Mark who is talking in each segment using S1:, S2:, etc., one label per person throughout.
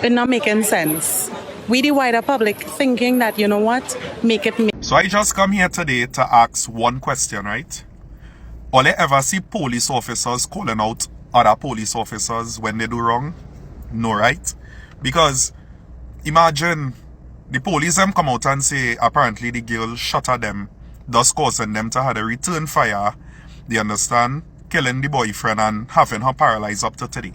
S1: It not making sense. We the wider public thinking that, you know what, make it.
S2: So I just come here today to ask one question, right? All I ever see police officers calling out other police officers when they do wrong? No, right? Because imagine the police them come out and say apparently the girl shot at them, thus causing them to have a return fire. They understand? Killing the boyfriend and having her paralyzed up to today.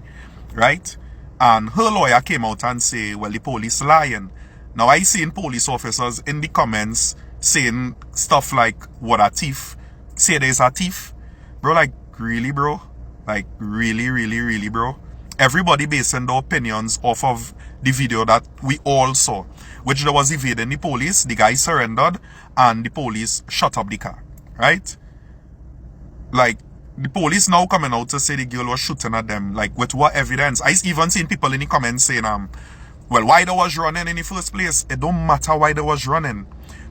S2: Right? And her lawyer came out and say, well, the police lying. Now I seen police officers in the comments saying stuff like, what a thief. Say there's a thief. Bro, like, really, bro? Like, really, bro? Everybody basing their opinions off of the video that we all saw, which there was evading the police, the guy surrendered, and the police shut up the car, right? Like, the police now coming out to say the girl was shooting at them, like, with what evidence? I even seen people in the comments saying, well, why they was running in the first place? It don't matter why they was running.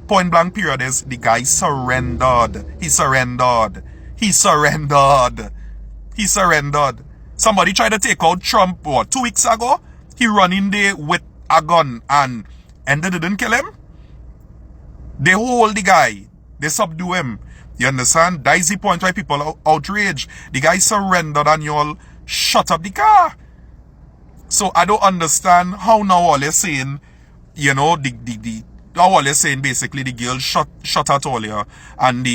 S2: Point blank period is, the guy surrendered. He surrendered. Somebody tried to take out Trump, what, 2 weeks ago? He run in there with a gun and they didn't kill him? They hold the guy. They subdue him. You understand? That is the point why people are outraged. The guy surrendered and you all shut up the car. So I don't understand how now all they're saying, you know, now all they're saying basically the girl shot at all here. And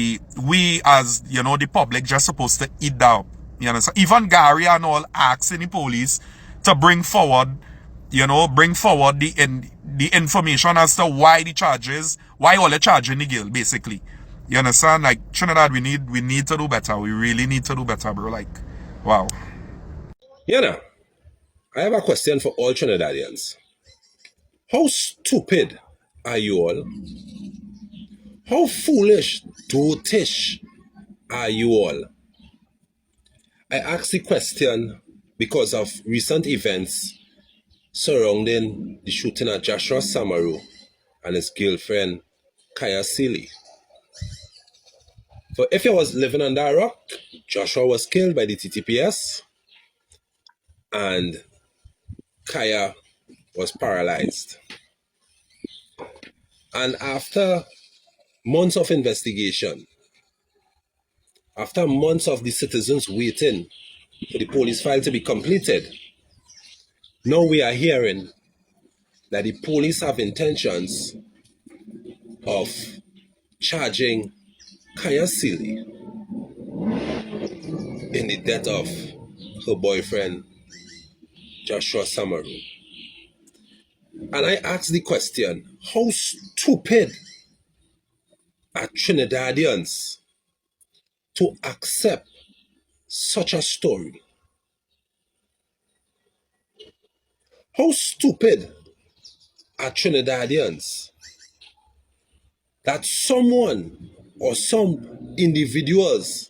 S2: we as, you know, the public just supposed to eat that up. You understand? Even Gary and all asking the police to bring forward the information as to why all the charging the girl, basically. You understand? Like, Trinidad, we need to do better. We really need to do better, bro. Like, wow.
S3: You know, I have a question for all Trinidadians. How stupid are you all? How foolish, dotish are you all? I ask the question because of recent events surrounding the shooting of Joshua Samaru and his girlfriend, Kaia. So if you was living under a rock, Joshua was killed by the TTPS and Kaia was paralyzed. And after months of investigation, after months of the citizens waiting for the police file to be completed, now we are hearing that the police have intentions of charging Kaia in the death of her boyfriend, Joshua Samaru. And I ask the question, how stupid are Trinidadians to accept such a story? How stupid are Trinidadians that someone or some individuals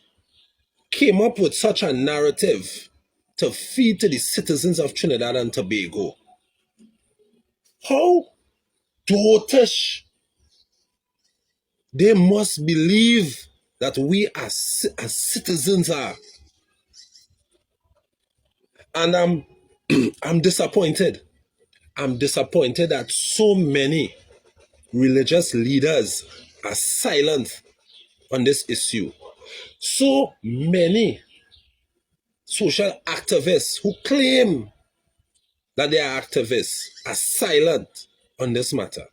S3: came up with such a narrative to feed to the citizens of Trinidad and Tobago? How dotish they must believe that we as citizens are. And I'm disappointed. I'm disappointed that so many religious leaders are silent on this issue. So many social activists who claim that they are activists are silent on this matter.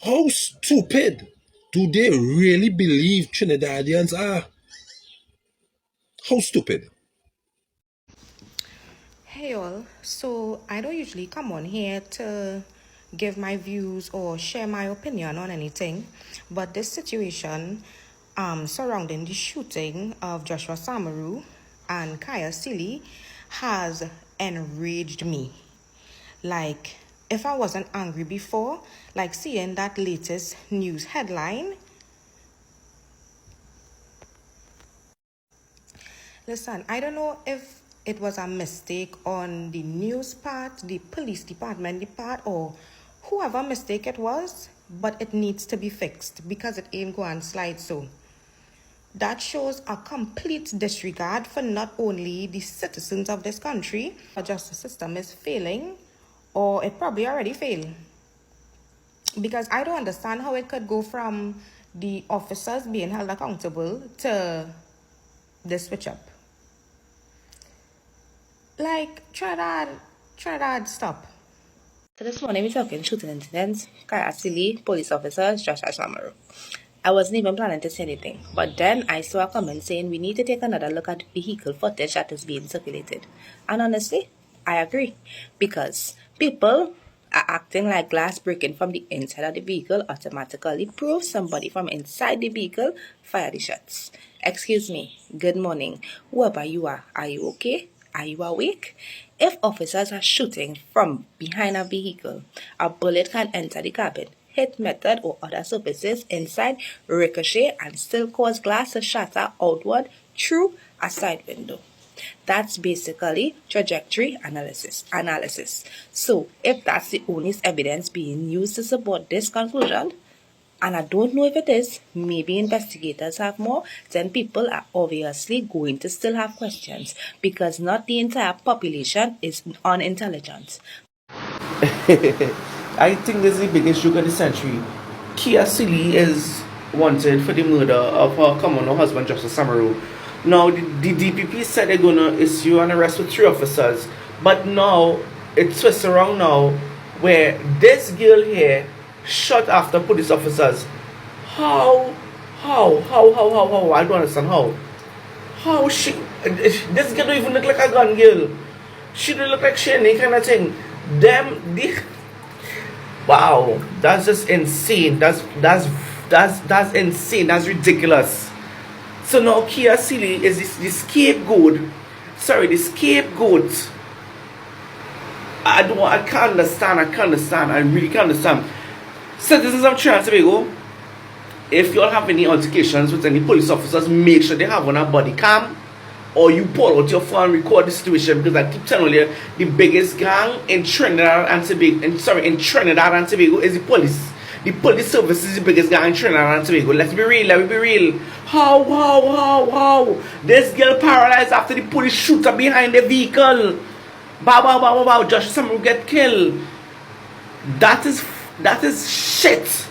S3: How stupid do they really believe Trinidadians are? How stupid?
S4: Hey all, so I don't usually come on here to give my views or share my opinion on anything, but this situation surrounding the shooting of Joshua Samaru and Kaia has enraged me. Like, if I wasn't angry before, like seeing that latest news headline. Listen, I don't know if it was a mistake on the news part, the police department part, or whoever mistake it was, but it needs to be fixed because it ain't going to slide so. That shows a complete disregard for not only the citizens of this country. Our justice system is failing, or it probably already failed. Because I don't understand how it could go from the officers being held accountable to the switch up. Like, try that, stop.
S5: So this morning we're talking shooting incidents, Kaia, police officers, Joshua Samaru. I wasn't even planning to say anything, but then I saw a comment saying we need to take another look at vehicle footage that is being circulated. And honestly, I agree, because people are acting like glass breaking from the inside of the vehicle automatically proves somebody from inside the vehicle fired the shots. Excuse me, good morning, whoever you are you okay? Are you awake? If officers are shooting from behind a vehicle, a bullet can enter the cabin, hit metal or other surfaces inside, ricochet, and still cause glass to shatter outward through a side window. That's basically trajectory analysis. So, if that's the only evidence being used to support this conclusion, and I don't know if it is, maybe investigators have more, then people are obviously going to still have questions, because not the entire population is unintelligent.
S6: I think this is the biggest joke of the century. Kaia is wanted for the murder of her common law husband, Justice Samaru. Now, the DPP said they're going to issue an arrest with 3 officers, but now it twists around now where this girl here shot after police officers. How? I don't understand how. How she? This girl don't even look like a gun girl. She don't look like she any kind of thing. Wow, that's just insane. That's insane. That's ridiculous. So now Kaia is the scapegoat. Sorry, the scapegoat. I can't understand. I really can't understand. Citizens of Trinidad and Tobago, if you all have any altercations with any police officers, make sure they have on a body cam, or you pull out your phone and record the situation, because I keep telling you, the biggest gang in Trinidad and Tobago, is the police. The police service is the biggest gang in Trinidad and Tobago. Let's be real. How? This girl paralyzed after the police shoot her behind the vehicle. Bow. Josh Samaru get killed. That is shit.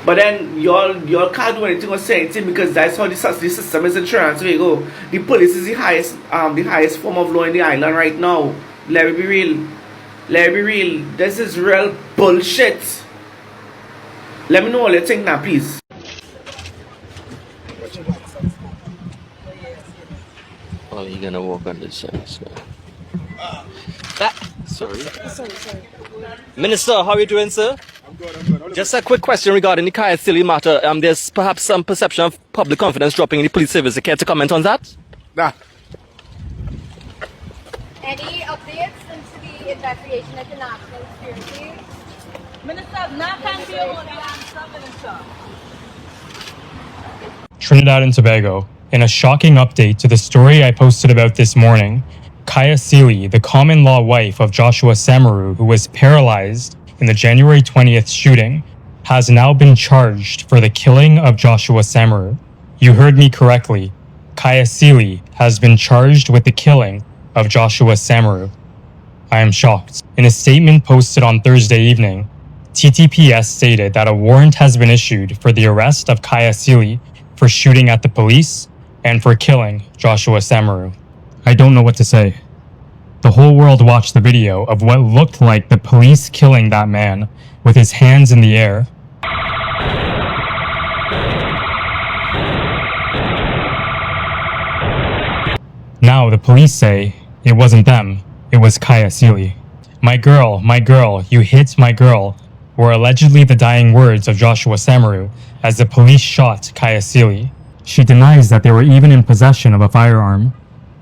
S6: But then y'all can't do anything or say anything, because that's how the system is in Trinidad and Tobago. The police is the highest form of law in the island right now. Let me be real. This is real bullshit. Let me know what you think now, please.
S7: Oh, you're gonna walk on this side, so. Sorry. Minister, how are you doing, sir? I'm good. Just a quick question regarding the Kaia matter. There's perhaps some perception of public confidence dropping in the police service. You care to comment on that?
S8: Nah.
S9: Any updates into the investigation into national security? Minister, not can be able to answer, Minister.
S10: Trinidad and Tobago. In a shocking update to the story I posted about this morning, Kaia, the common law wife of Joshua Samaru, who was paralyzed in the January 20th shooting, has now been charged for the killing of Joshua Samaru. You heard me correctly. Kaia has been charged with the killing of Joshua Samaru. I am shocked. In a statement posted on Thursday evening, TTPS stated that a warrant has been issued for the arrest of Kaia for shooting at the police and for killing Joshua Samaru. I don't know what to say. The whole world watched the video of what looked like the police killing that man with his hands in the air. Now the police say it wasn't them, it was Kaia. My girl, you hit my girl, were allegedly the dying words of Joshua Samaru as the police shot Kaia. She denies that they were even in possession of a firearm.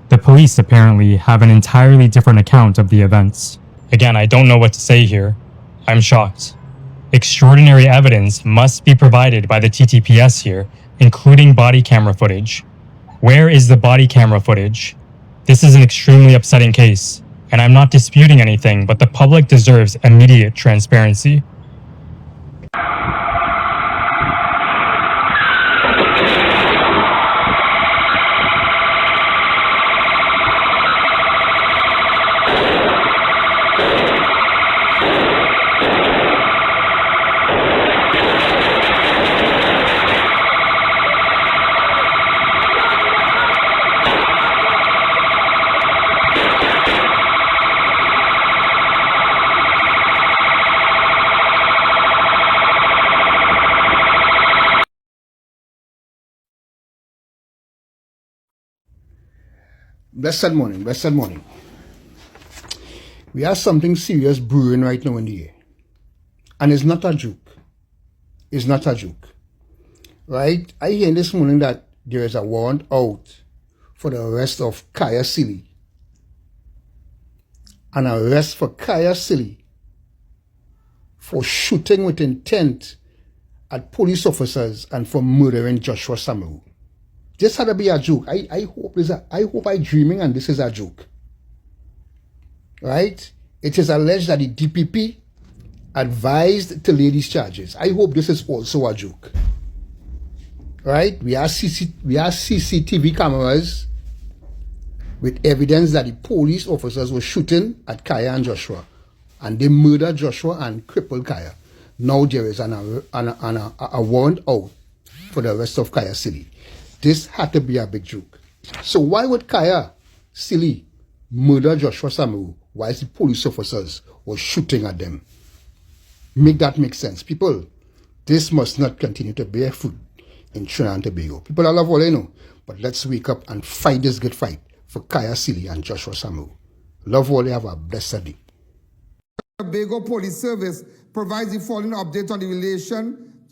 S10: The police apparently have an entirely different account of the events. Again, I don't know what to say here. I'm shocked. Extraordinary evidence must be provided by the TTPS here, including body camera footage. Where is the body camera footage? This is an extremely upsetting case, and I'm not disputing anything, but the public deserves immediate transparency.
S8: Blessed morning, blessed morning. We have something serious brewing right now in the air. And it's not a joke. It's not a joke. Right? I hear this morning that there is a warrant out for the arrest of Kaia Silly. An arrest for Kaia Silly for shooting with intent at police officers and for murdering Joshua Samaru. This had to be a joke. I hope I'm dreaming and this is a joke. Right? It is alleged that the DPP advised to lay these charges. I hope this is also a joke. Right? We have CCTV cameras with evidence that the police officers were shooting at Kaia and Joshua. And they murdered Joshua and crippled Kaia. Now there is a warrant out for the arrest of Kaia Silly. This had to be a big joke. So why would Kaia Silly murder Joshua Samaru whilst the police officers were shooting at them? Make that make sense. People, this must not continue to bear fruit in Trinidad and Tobago. People, I love all I know, but let's wake up and fight this good fight for Kaia Silly and Joshua Samaru. Love all, have a blessed day.
S11: Tobago Police Service provides the following update on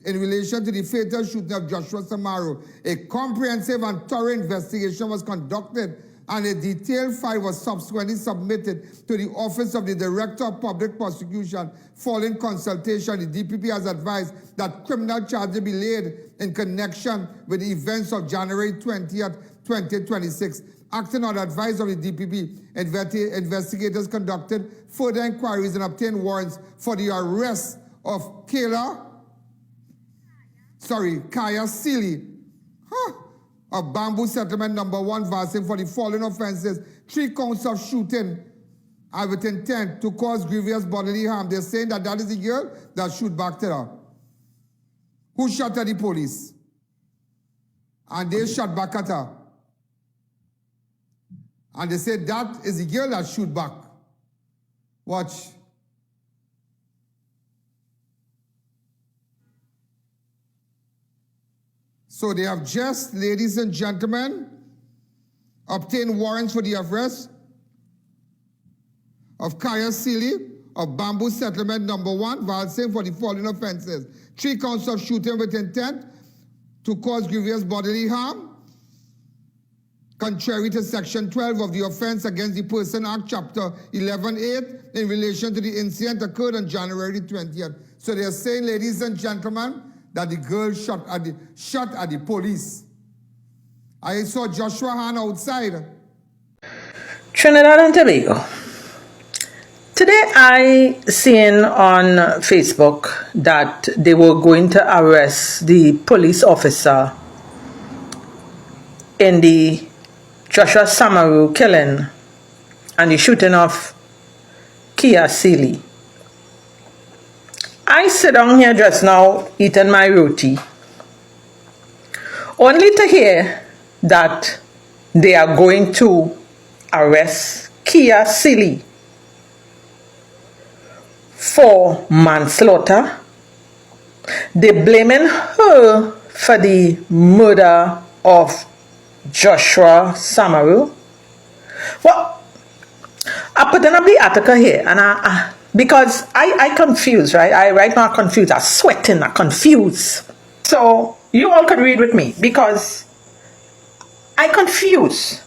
S11: in relation to the fatal shooting of Joshua Samaru. A comprehensive and thorough investigation was conducted and a detailed file was subsequently submitted to the Office of the Director of Public Prosecution. Following consultation, the DPP has advised that criminal charges be laid in connection with the events of January 20th, 2026. Acting on advice of the DPP, investigators conducted further inquiries and obtained warrants for the arrest of Kaia Silly of Bamboo Settlement Number 1, Varsing, for the following offenses: 3 counts of shooting with intent to cause grievous bodily harm. They're saying that that is the girl that shoot back to her. Who shot at the police? And they shot back at her. And they said that is the girl that shoot back. Watch. So they have just, ladies and gentlemen, obtained warrants for the arrest of Kaia Silly of Bamboo Settlement Number 1, Valsing, for the following offenses: 3 counts of shooting with intent to cause grievous bodily harm, contrary to Section 12 of the Offense Against the Person Act, Chapter 11(8), in relation to the incident occurred on January 20th. So they're saying, ladies and gentlemen, that the girl shot at the police. I saw Joshua Han outside.
S12: Trinidad and Tobago. Today I seen on Facebook that they were going to arrest the police officer in the Joshua Samaru killing and the shooting of Kaia Silly. I sit down here just now eating my roti, only to hear that they are going to arrest Kaia Silly for manslaughter. They're blaming her for the murder of Joshua Samaru. Well, I put in up the article here, and because I confused, right? I right now confused. I'm sweating, I'm confused. So you all could read with me because I confused.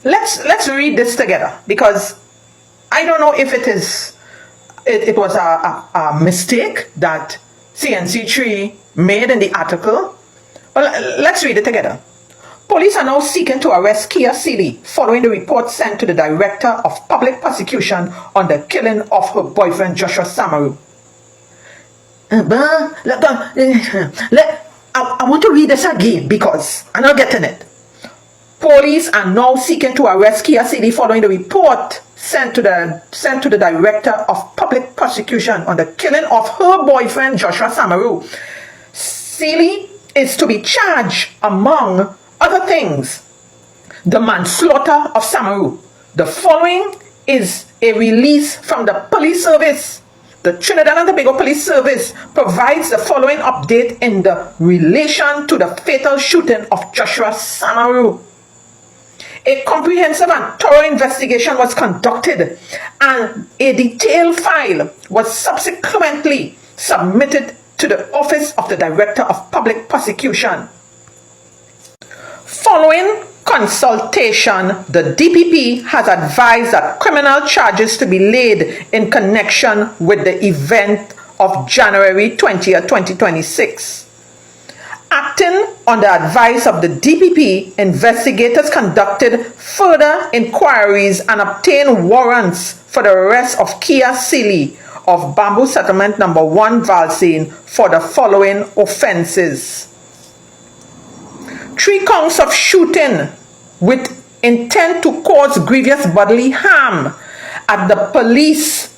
S12: Let's read this together, because I don't know if it was a mistake that CNC3 made in the article. Well, let's read it together. Police are now seeking to arrest Kaia Silly following the report sent to the Director of Public Prosecution on the killing of her boyfriend Joshua Samaru. I want to read this again because I'm not getting it. Police are now seeking to arrest Kaia Silly following the report sent to the Director of Public Prosecution on the killing of her boyfriend Joshua Samaru. Silly is to be charged, among other things, the manslaughter of Samaru. The following is a release from the police service. The Trinidad and Tobago Police Service provides the following update in the relation to the fatal shooting of Joshua Samaru. A comprehensive and thorough investigation was conducted, and a detailed file was subsequently submitted to the Office of the Director of Public Prosecution. Following consultation, the DPP has advised that criminal charges to be laid in connection with the event of January 20th, 2026. Acting on the advice of the DPP, investigators conducted further inquiries and obtained warrants for the arrest of Kaia Sealy of Bamboo Settlement No. 1 Valsane for the following offences. 3 counts of shooting with intent to cause grievous bodily harm at the police,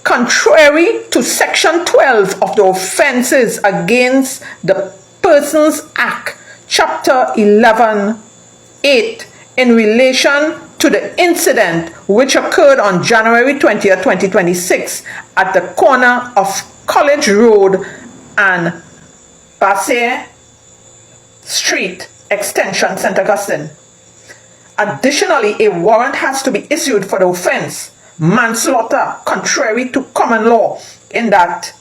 S12: contrary to Section 12 of the Offences Against the Persons Act, Chapter 11(8), in relation to the incident which occurred on January 20th, 2026 at the corner of College Road and Basse Street, Extension, St. Augustine. Additionally, a warrant has to be issued for the offense manslaughter contrary to common law, in that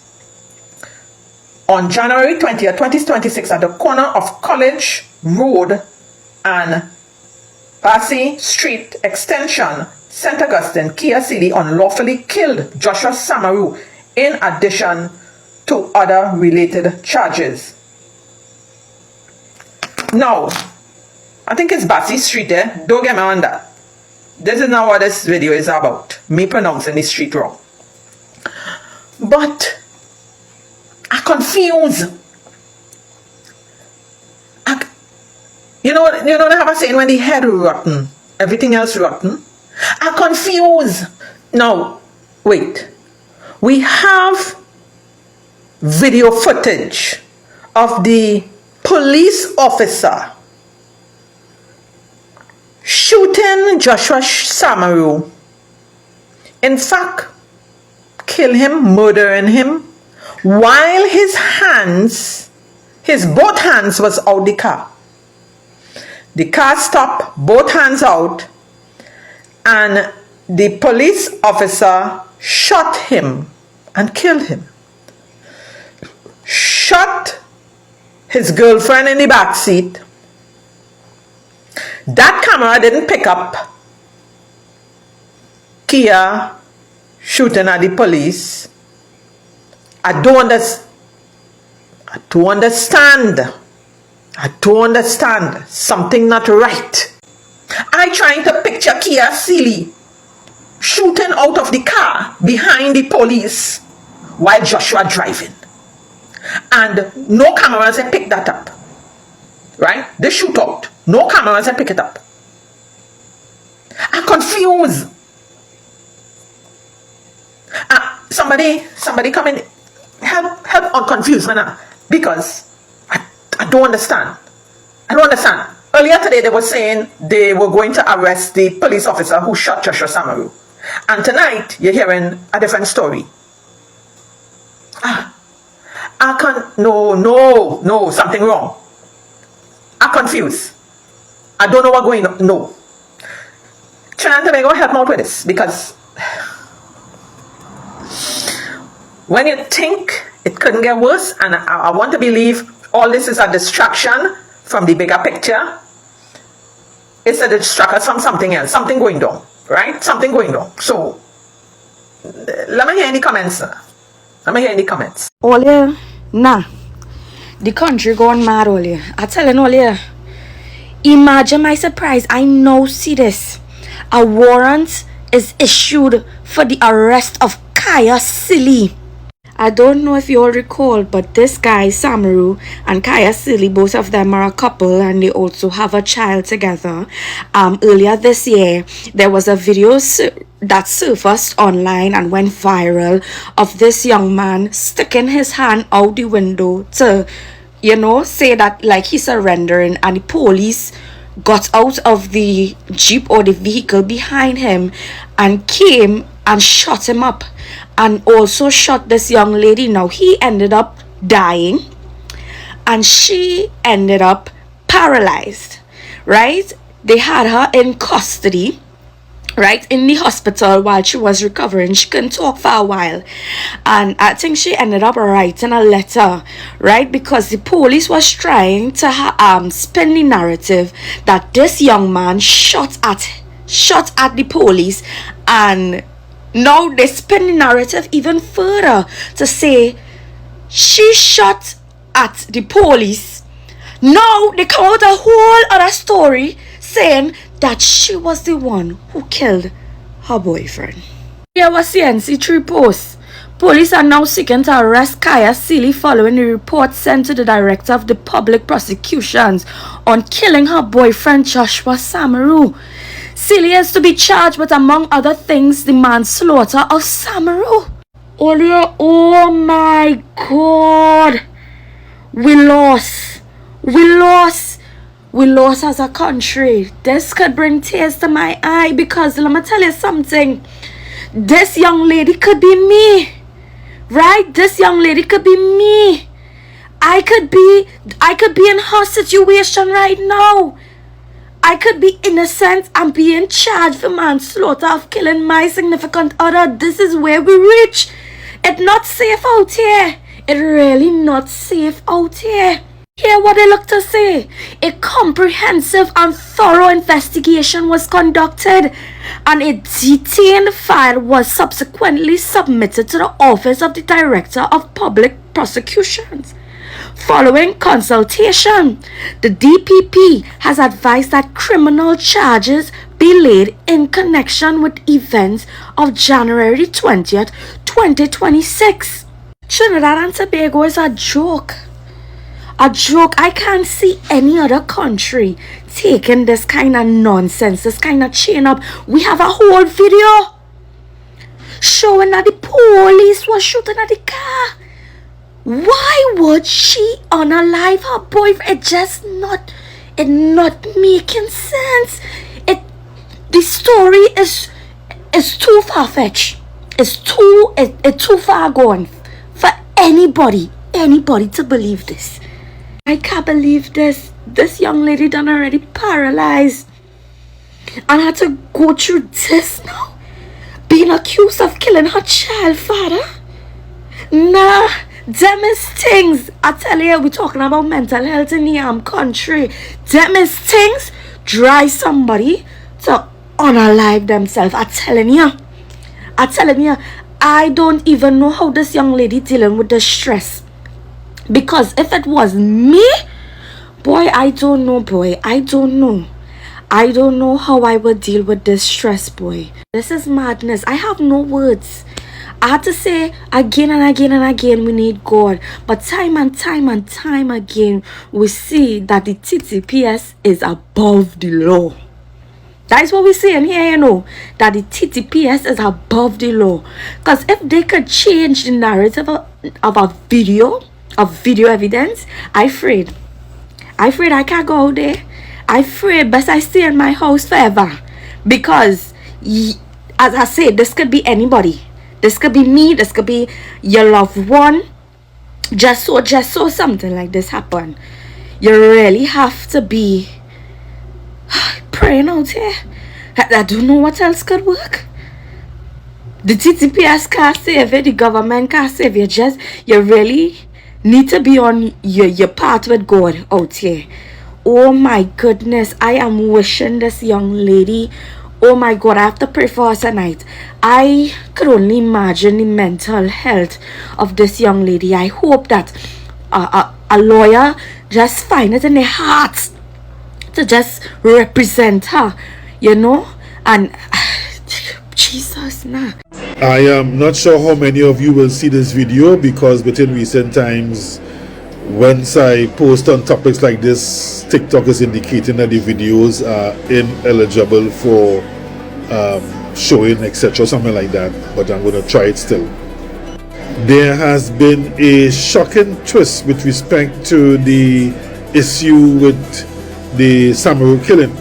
S12: on January 20th, 2026 at the corner of College Road and Basse Street Extension, St. Augustine, Kaia Sealy unlawfully killed Joshua Samaru in addition to other related charges. Now, I think it's Basse Street there. Don't get me on that. This is not what this video is about. Me pronouncing the street wrong. But I'm confused. You know they have a saying, when the head rotten, everything else rotten. I'm confused. Now, wait. We have video footage of the police officer shooting Joshua Samaru. In fact, kill him, murdering him, while his both hands was out the car. The car stopped, both hands out, and the police officer shot him and killed him. Shot his girlfriend in the back seat. That camera didn't pick up Kaia shooting at the police. I don't understand. Something not right. I trying to picture Kaia Sealy shooting out of the car behind the police while Joshua driving. And no cameras have picked that up. Right? They shoot out. No cameras have picked it up. I'm confused. Somebody come in. Help on confused, man. Because I don't understand. I don't understand. Earlier today they were saying they were going to arrest the police officer who shot Joshua Samaru. And tonight you're hearing a different story. I can't, no, something wrong. I'm confused. I don't know what's going on. No. Trinidad and Tobago, help me out with this, because when you think it couldn't get worse, and I want to believe all this is a distraction from the bigger picture, it's a distraction from something else, something going on, right? Something going on. So, let me hear any comments, sir. Let me hear any comments.
S4: Olia, nah. The country gone mad, Olia. I telling Olia. Imagine my surprise. I now see this. A warrant is issued for the arrest of Kaia Sealy. I don't know if you all recall, but this guy, Samaru, and Kaia Sealy, both of them are a couple, and they also have a child together. Earlier this year, there was a video that surfaced online and went viral of this young man sticking his hand out the window to, say that like he's surrendering, and the police got out of the jeep or the vehicle behind him and came and shot him up, and also shot this young lady. Now he ended up dying and she ended up paralyzed, right? They had her in custody, right, in the hospital while she was recovering. She couldn't talk for a while, and I think she ended up writing a letter, right, because the police was trying to spin the narrative that this young man shot at the police, and now they spin the narrative even further to say she shot at the police. Now they come out a whole other story saying that she was the one who killed her boyfriend. Here was CNC3 post. Police are now seeking to arrest Kaia Sealy following the report sent to the director of the public prosecutions on killing her boyfriend Joshua Samaru. Sealy is to be charged with, among other things, the manslaughter of Samaru. Oh my God. We lost as a country. This could bring tears to my eye because let me tell you something. This young lady could be me. Right? This young lady could be me. I could be in her situation right now. I could be innocent and being charged for manslaughter of killing my significant other. This is where we reach. It's not safe out here. It's really not safe out here. Hear what they look to say. A comprehensive and thorough investigation was conducted, and a detailed file was subsequently submitted to the Office of the Director of Public Prosecutions. Following consultation, the DPP has advised that criminal charges be laid in connection with events of January 20th, 2026. Trinidad and Tobago is a joke. A joke. I can't see any other country taking this kind of nonsense, this kind of chain up. We have a whole video showing that the police was shooting at the car. Why would she unalive her boyfriend? It's not making sense. The story is too far-fetched. It's too far gone for anybody to believe this. I can't believe this. This young lady done already paralyzed and had to go through this now, being accused of killing her child father. Nah, them is things. I tell you, we're talking about mental health in the country. Them is things drive somebody to unalive themselves. I'm telling you, I don't even know how this young lady dealing with the stress. Because if it was me, boy, I don't know, boy. I don't know how I would deal with this stress, boy. This is madness. I have no words. I had to say again and again and again, we need God. But time and time and time again, we see that the TTPS is above the law. That's what we're saying here, you know, that the TTPS is above the law. Because if they could change the narrative of a video evidence, I afraid I can't go out there. I afraid best I stay in my house forever. Because, as I said, this could be anybody. This could be me. This could be your loved one. Just so something like this happen. You really have to be praying out here. I don't know what else could work. The TTPS can't save it. The government can't save you. You really need to be on your path with God out here. Oh my goodness. I am wishing this young lady, oh my God, I have to pray for her tonight. I could only imagine the mental health of this young lady. I hope that a lawyer just find it in their heart to just represent her, you know. And Jesus, nah.
S13: I am not sure how many of you will see this video, because within recent times, once I post on topics like this, TikTok is indicating that the videos are ineligible for showing, etc., something like that. But I'm going to try it still. There has been a shocking twist with respect to the issue with the Samaru killing.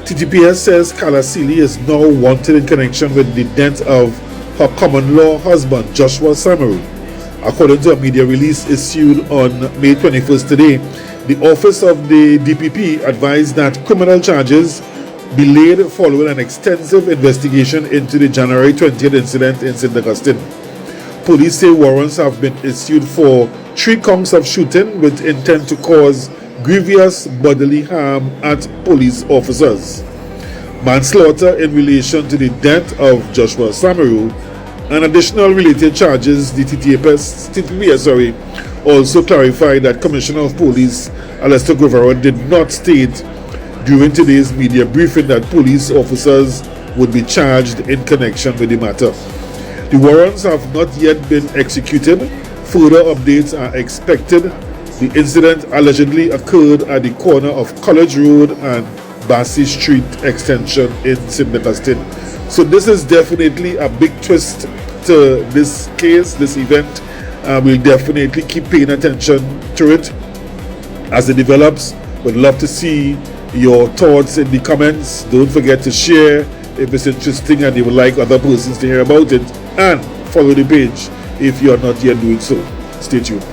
S13: TTPS says Kaia Sealy is now wanted in connection with the death of her common-law husband, Joshua Samaru. According to a media release issued on May 21st today, the office of the DPP advised that criminal charges delayed following an extensive investigation into the January 20th incident in St. Augustine. Police say warrants have been issued for 3 counts of shooting with intent to cause grievous bodily harm at police officers, manslaughter in relation to the death of Joshua Samaru, and additional related charges. The TTPS also clarified that Commissioner of Police Alistair Guevara did not state during today's media briefing that police officers would be charged in connection with the matter. The warrants have not yet been executed. Further updates are expected. The incident allegedly occurred at the corner of College Road and Bassey Street extension in St. Augustine. So this is definitely a big twist to this case, this event. We'll definitely keep paying attention to it as it develops. Would love to see your thoughts in the comments. Don't forget to share if it's interesting and you would like other persons to hear about it, and follow the page if you are not yet doing so. Stay tuned.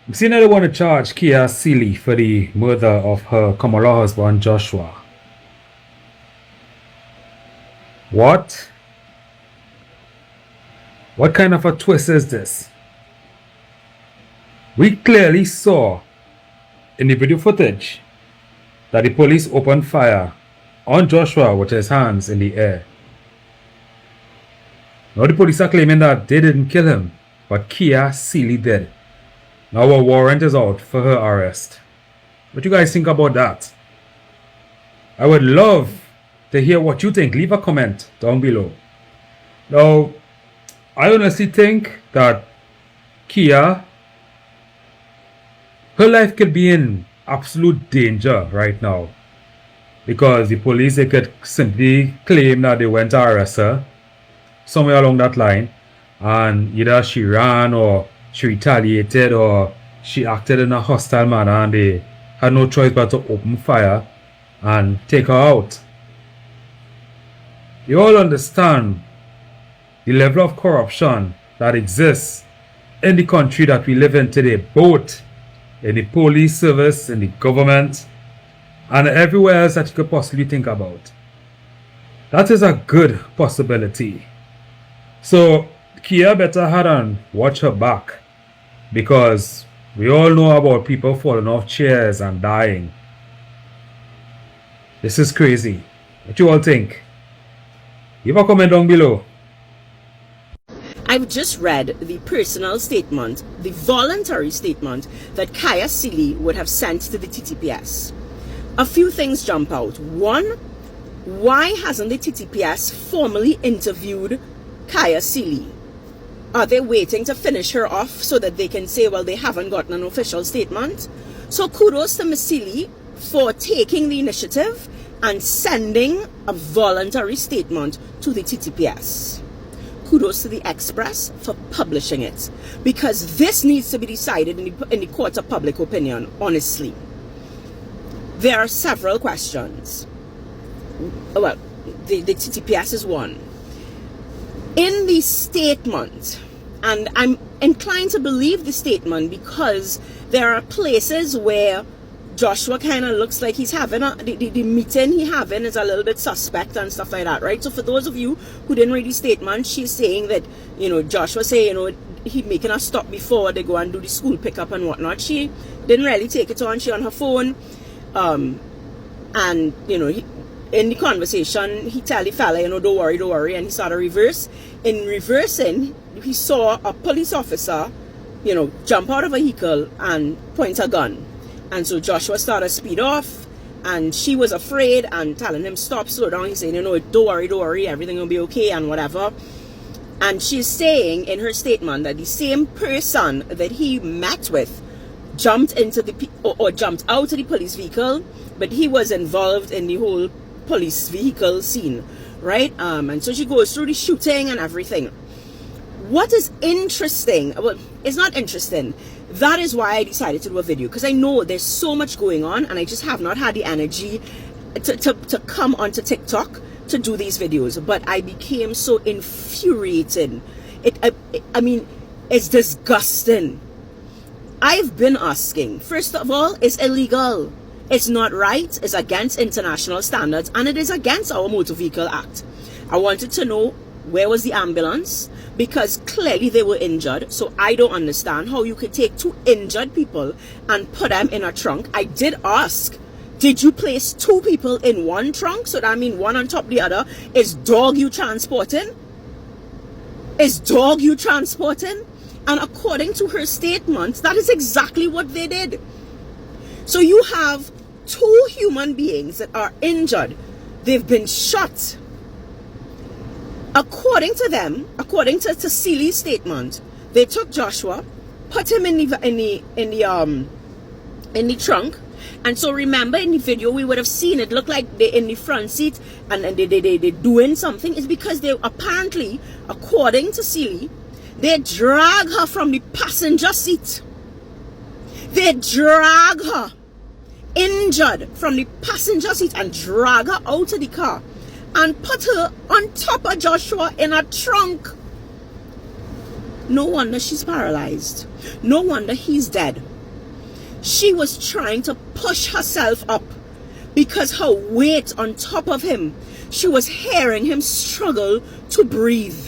S14: We see now they want to charge Kaia Sealy for the murder of her common law husband Joshua. What? What kind of a twist is this? We clearly saw in the video footage that the police opened fire on Joshua with his hands in the air. Now the police are claiming that they didn't kill him, but Kaia Sealy did. Now a warrant is out for her arrest. What you guys think about that? I would love to hear what you think. Leave a comment down below. Now, I honestly think that Kaia, her life could be in absolute danger right now, because the police, they could simply claim that they went to arrest her somewhere along that line, and either she ran or she retaliated or she acted in a hostile manner and they had no choice but to open fire and take her out. You all understand the level of corruption that exists in the country that we live in today, both in the police service, in the government, and everywhere else that you could possibly think about. That is a good possibility. So Kaia better head and watch her back, because we all know about people falling off chairs and dying. This is crazy. What you all think? Leave a comment down below.
S15: I've just read the personal statement, the voluntary statement that Kaia Sealy would have sent to the TTPS. A few things jump out. One, why hasn't the TTPS formally interviewed Kaia Sealy? Are they waiting to finish her off so that they can say, well, they haven't gotten an official statement? So kudos to Ms. Sealy for taking the initiative and sending a voluntary statement to the TTPS. Kudos to the Express for publishing it, because this needs to be decided in the court of public opinion, honestly. There are several questions. Well, the TTPS is one. In the statement, and I'm inclined to believe the statement because there are places where Joshua kind of looks like he's having the meeting he having is a little bit suspect and stuff like that, right? So for those of you who didn't read the statement, she's saying that, Joshua say, he making a stop before they go and do the school pickup and whatnot. She didn't really take it on. She on her phone, and in the conversation, he tell the fella, don't worry, and he started reverse. In reversing, he saw a police officer, jump out of a vehicle and point a gun. And so Joshua started to speed off, and she was afraid and telling him, stop, slow down. He's saying, don't worry, everything will be okay and whatever. And she's saying in her statement that the same person that he met with jumped into jumped out of the police vehicle, but he was involved in the whole police vehicle scene, right? And so she goes through the shooting and everything. What is interesting, well, it's not interesting. That is why I decided to do a video, because I know there's so much going on and I just have not had the energy to come onto TikTok to do these videos. But I became so infuriated. I mean, it's disgusting. I've been asking, first of all, it's illegal. It's not right, it's against international standards, and it is against our Motor Vehicle Act. I wanted to know where was the ambulance, because clearly they were injured. So I don't understand how you could take 2 injured people and put them in a trunk. I did ask, did you place 2 people in one trunk? So that means one on top of the other. Is dog you transporting? Is dog you transporting? And according to her statement, that is exactly what they did. So you have 2 human beings that are injured. They've been shot. According to them, according to Seeley's statement, they took Joshua, put him in the trunk. And so remember in the video we would have seen it looked like they're in the front seat and they doing something. It's because they apparently, according to Seeley, they drag her from the passenger seat. They drag her injured from the passenger seat and drag her out of the car and put her on top of Joshua in a trunk. No wonder she's paralyzed. No wonder he's dead. She was trying to push herself up because her weight on top of him, she was hearing him struggle to breathe.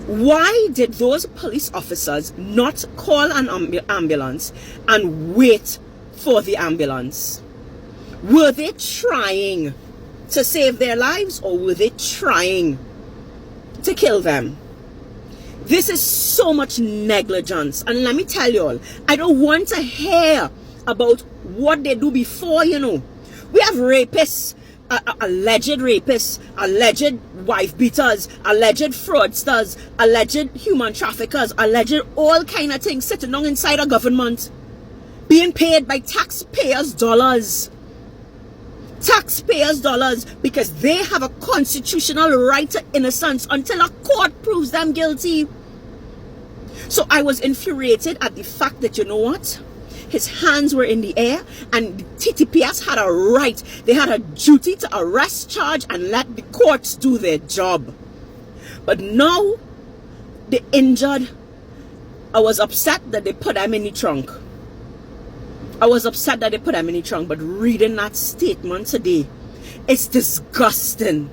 S15: Why did those police officers not call an ambulance and wait for the ambulance? Were they trying to save their lives, or were they trying to kill them? This is so much negligence. And let me tell you all, I don't want to hear about what they do before, you know. We have rapists, alleged rapists, alleged wife beaters, alleged fraudsters, alleged human traffickers, alleged all kind of things sitting down inside a government, being paid by taxpayers' dollars. Taxpayers' dollars, because they have a constitutional right to innocence until a court proves them guilty. So I was infuriated at the fact that, you know what? His hands were in the air and the TTPS had a right, they had a duty to arrest, charge, and let the courts do their job. But now, the injured, I was upset that they put them in the trunk. I was upset that they put them in the trunk, but reading that statement today, it's disgusting.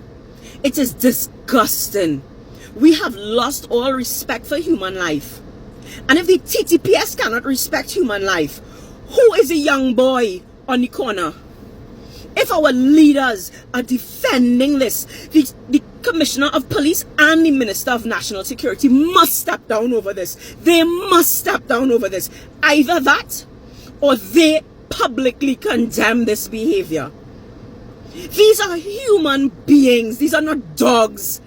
S15: It is disgusting. We have lost all respect for human life. And if the TTPS cannot respect human life, who is a young boy on the corner? If our leaders are defending this, the Commissioner of Police and the Minister of National Security must step down over this. They must step down over this. Either that, or they publicly condemn this behavior. These are human beings. These are not dogs.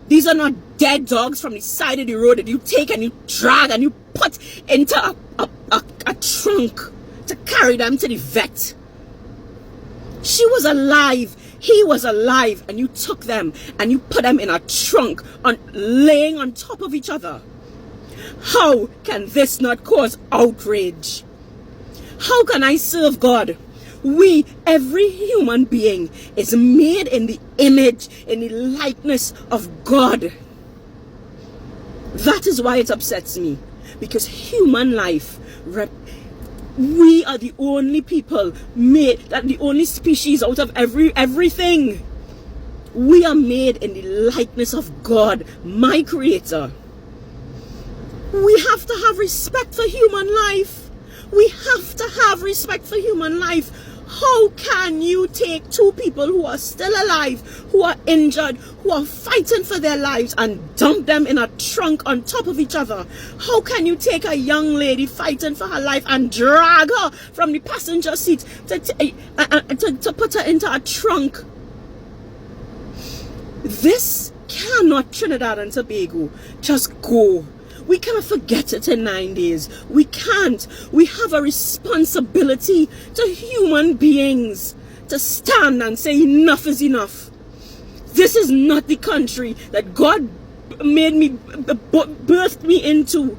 S15: These are not dead dogs from the side of the road that you take and you drag and you put into a trunk to carry them to the vet. She was alive. He was alive. And you took them and you put them in a trunk laying on top of each other. How can this not cause outrage? How can I serve God? Every human being is made in the image, in the likeness of God. That is why it upsets me. Because human life, we are the only people made, the only species out of everything. We are made in the likeness of God, my Creator. We have to have respect for human life. We have to have respect for human life. How can you take 2 people who are still alive, who are injured, who are fighting for their lives, and dump them in a trunk on top of each other? How can you take a young lady fighting for her life and drag her from the passenger seat to put her into a trunk? This cannot Trinidad and Tobago just go. We cannot forget it in 9 days. We can't. We have a responsibility to human beings to stand and say enough is enough. This is not the country that God made me, birthed me into.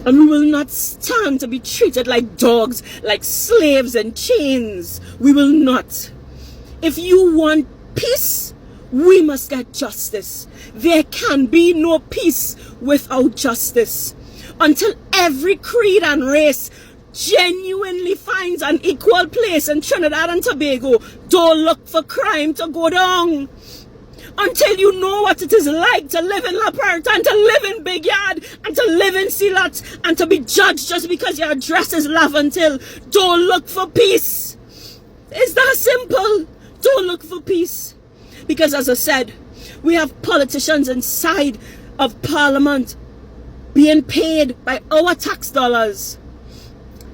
S15: And we will not stand to be treated like dogs, like slaves in chains. We will not. If you want peace, we must get justice. There can be no peace without justice. Until every creed and race genuinely finds an equal place in Trinidad and Tobago, don't look for crime to go down. Until you know what it is like to live in La Puerta and to live in Big Yard and to live in Silat and to be judged just because your address is Laventille, don't look for peace. It's that simple. Don't look for peace. Because as I said, we have politicians inside of Parliament being paid by our tax dollars.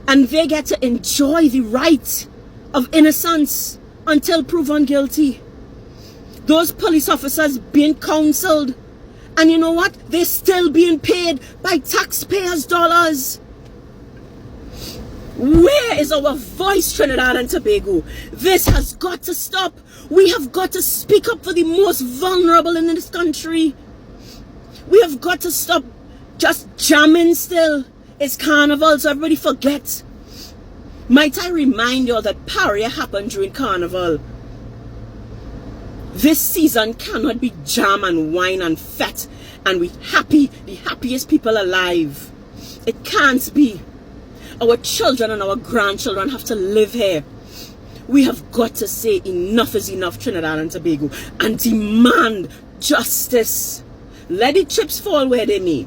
S15: And they get to enjoy the right of innocence until proven guilty. Those police officers being counseled. And you know what? They're still being paid by taxpayers' dollars. Where is our voice, Trinidad and Tobago? This has got to stop. We have got to speak up for the most vulnerable in this country. We have got to stop just jamming still. It's carnival, so everybody forget. Might I remind you that Paria happened during carnival? This season cannot be jam and wine and fete and we happy, the happiest people alive. It can't be. Our children and our grandchildren have to live here. We have got to say enough is enough, Trinidad and Tobago, and demand justice. Let the chips fall where they may.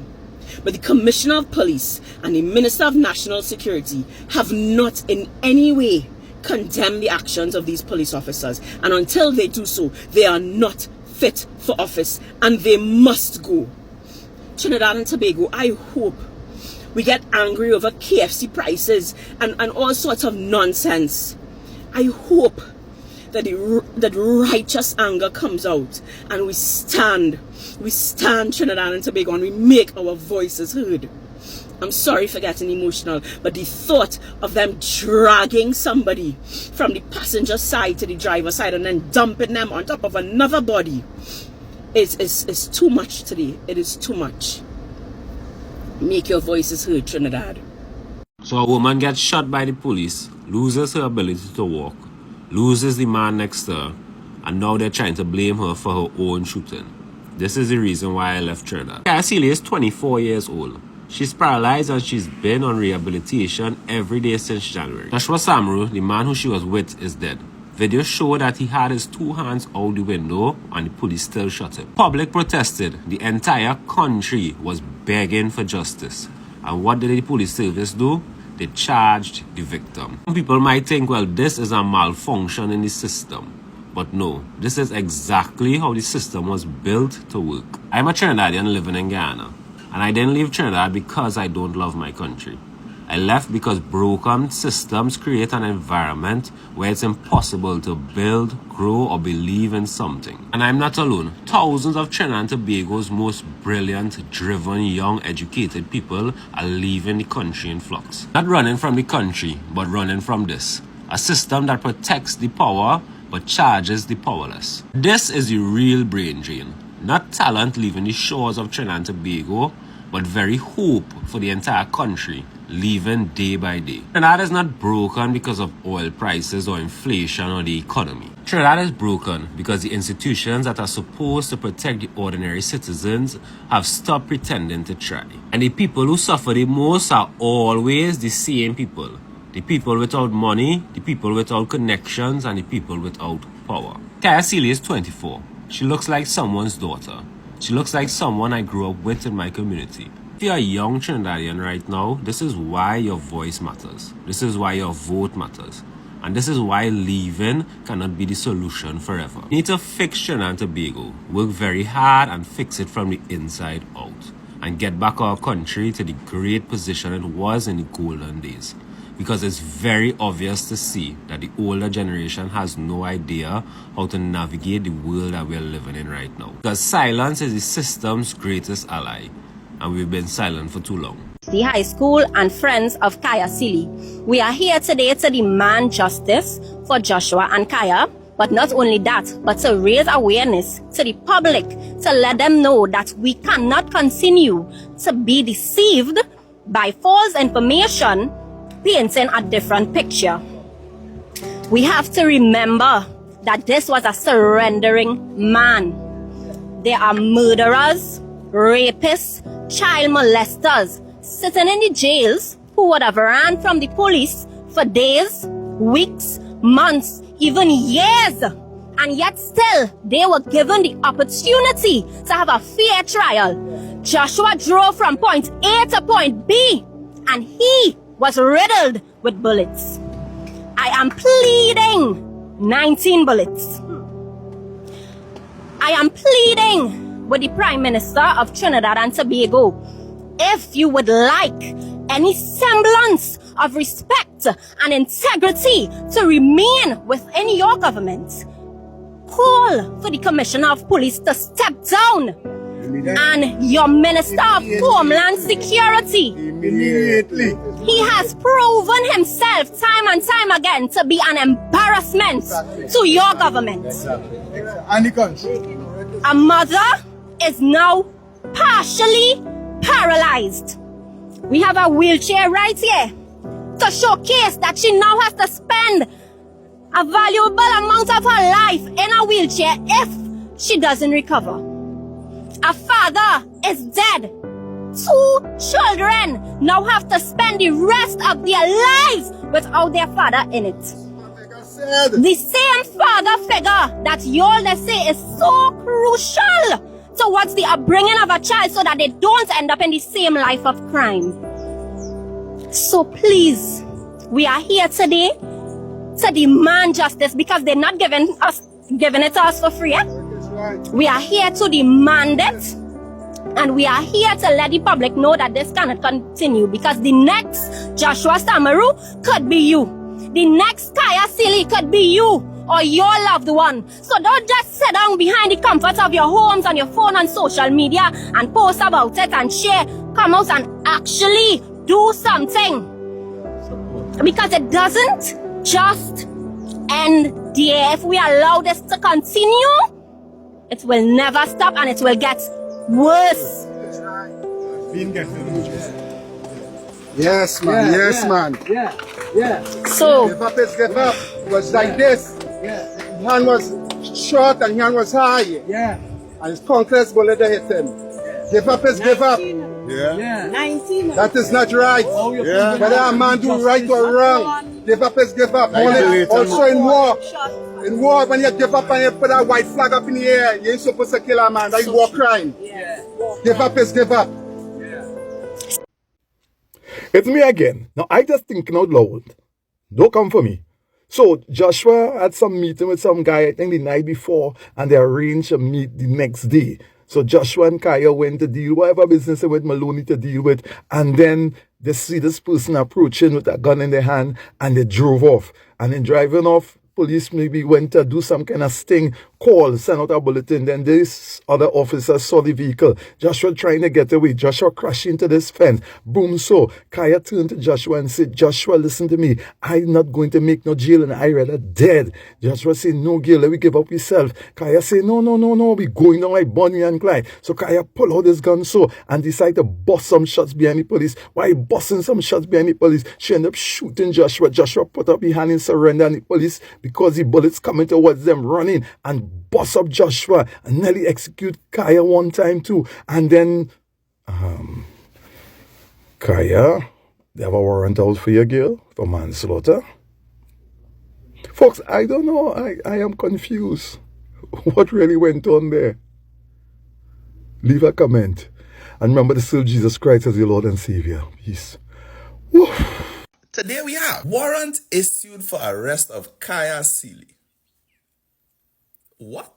S15: But the Commissioner of Police and the Minister of National Security have not in any way condemned the actions of these police officers. And until they do so, they are not fit for office and they must go. Trinidad and Tobago, I hope we get angry over KFC prices and all sorts of nonsense. I hope that that righteous anger comes out and we stand Trinidad and Tobago and we make our voices heard. I'm sorry for getting emotional, but the thought of them dragging somebody from the passenger side to the driver's side and then dumping them on top of another body is too much today. It is too much. Make your voices heard, Trinidad.
S16: So a woman gets shot by the police, loses her ability to walk, loses the man next to her, and now they're trying to blame her for her own shooting. This is the reason why I left Trinidad. Kaia is 24 years old. She's paralyzed and she's been on rehabilitation every day since January. Joshua Samaru, the man who she was with, is dead. Videos show that he had his two hands out the window and the police still shot him. Public protested. The entire country was begging for justice. And what did the police service do? They charged the victim. Some people might think, well, this is a malfunction in the system. But no, this is exactly how the system was built to work. I'm a Trinidadian living in Guyana. And I didn't leave Trinidad because I don't love my country. I left because broken systems create an environment where it's impossible to build, grow, or believe in something. And I'm not alone. Thousands of Trinidad and Tobago's most brilliant, driven, young, educated people are leaving the country in flux. Not running from the country, but running from this. A system that protects the power, but charges the powerless. This is the real brain drain. Not talent leaving the shores of Trinidad and Tobago, but very hope for the entire country, leaving day by day. Trinidad is not broken because of oil prices or inflation or the economy. Trinidad is broken because the institutions that are supposed to protect the ordinary citizens have stopped pretending to try. And the people who suffer the most are always the same people. The people without money, the people without connections, and the people without power. Kaia is 24. She looks like someone's daughter. She looks like someone I grew up with in my community. If you're a young Trinidadian right now, this is why your voice matters. This is why your vote matters. And this is why leaving cannot be the solution forever. We need to fix Trinidad and Tobago, work very hard and fix it from the inside out. And get back our country to the great position it was in the golden days. Because it's very obvious to see that the older generation has no idea how to navigate the world that we're living in right now. Because silence is the system's greatest ally, and we've been silent for too long.
S17: The high school and friends of Kaia. We are here today to demand justice for Joshua and Kaia, but not only that, but to raise awareness to the public, to let them know that we cannot continue to be deceived by false information painting a different picture. We have to remember that this was a surrendering man. There are murderers, rapists, child molesters sitting in the jails who would have ran from the police for days, weeks, months, even years. And yet still, they were given the opportunity to have a fair trial. Joshua drove from point A to point B, and he was riddled with bullets. I am pleading 19 bullets. I am pleading with the Prime Minister of Trinidad and Tobago, if you would like any semblance of respect and integrity to remain within your government, call for the Commissioner of Police to step down and your Minister of Homeland Security.
S18: Immediately.
S17: He has proven himself time and time again to be an embarrassment to your government.
S18: And the country.
S17: A mother is now partially paralyzed. We have a wheelchair right here to showcase that she now has to spend a valuable amount of her life in a wheelchair if she doesn't recover. A father is dead. 2 children now have to spend the rest of their lives without their father in it. The same father figure that you all say is so crucial towards the upbringing of a child so that they don't end up in the same life of crime. So please, we are here today to demand justice because they're not giving it to us for free. We are here to demand it, and we are here to let the public know that this cannot continue because the next Joshua Samaru could be you. The next Kaia Sili could be you or your loved one. So don't just sit down behind the comfort of your homes on your phone on social media and post about it and share. Come out and actually do something. Because it doesn't just end there. If we allow this to continue, it will never stop and it will get worse.
S18: Yes, man. Yes, man.
S9: Yeah.
S17: So,
S18: give up is give up. It was like this. Hand was short and hand was high.
S9: Yeah.
S18: And his concrete bullet hit him. Give up is give up.
S9: Yeah. 19.
S18: That is not right. Whether a man do right or wrong, give up is give up. Also in war. In war, when you give up and you put a white flag up in the air, you ain't supposed to kill a man. That's war crime. Give up is give up.
S13: It's me again. Now, I just thinking out loud. Don't come for me. So, Joshua had some meeting with some guy, I think the night before, and they arranged a meet the next day. So, Joshua and Kaia went to deal whatever business they went Maloney to deal with, and then they see this person approaching with a gun in their hand, and they drove off. And in driving off, police maybe went to do some kind of sting, call, send out a bulletin. Then this other officer saw the vehicle. Joshua trying to get away. Joshua crashed into this fence. Boom, so Kaia turned to Joshua and said, Joshua, listen to me. I'm not going to make no jail and I rather dead. Joshua said, no, Gil, let me give up yourself. Kaia said, no, we going down like Bonnie and Clyde. So Kaia pull out his gun so and decide to bust some shots behind the police. While busting some shots behind the police, she ended up shooting Joshua. Joshua put up his hand in surrender and the police, because the bullets coming towards them, running and bust up Joshua and nearly execute Kaia one time too. And then Kaia, they have a warrant out for your girl for manslaughter. Folks, I don't know. I am confused. What really went on there? Leave a comment. And remember to serve Jesus Christ as your Lord and Savior. Peace. Woo.
S19: Today we have warrant issued for arrest of Kaia Sili. What?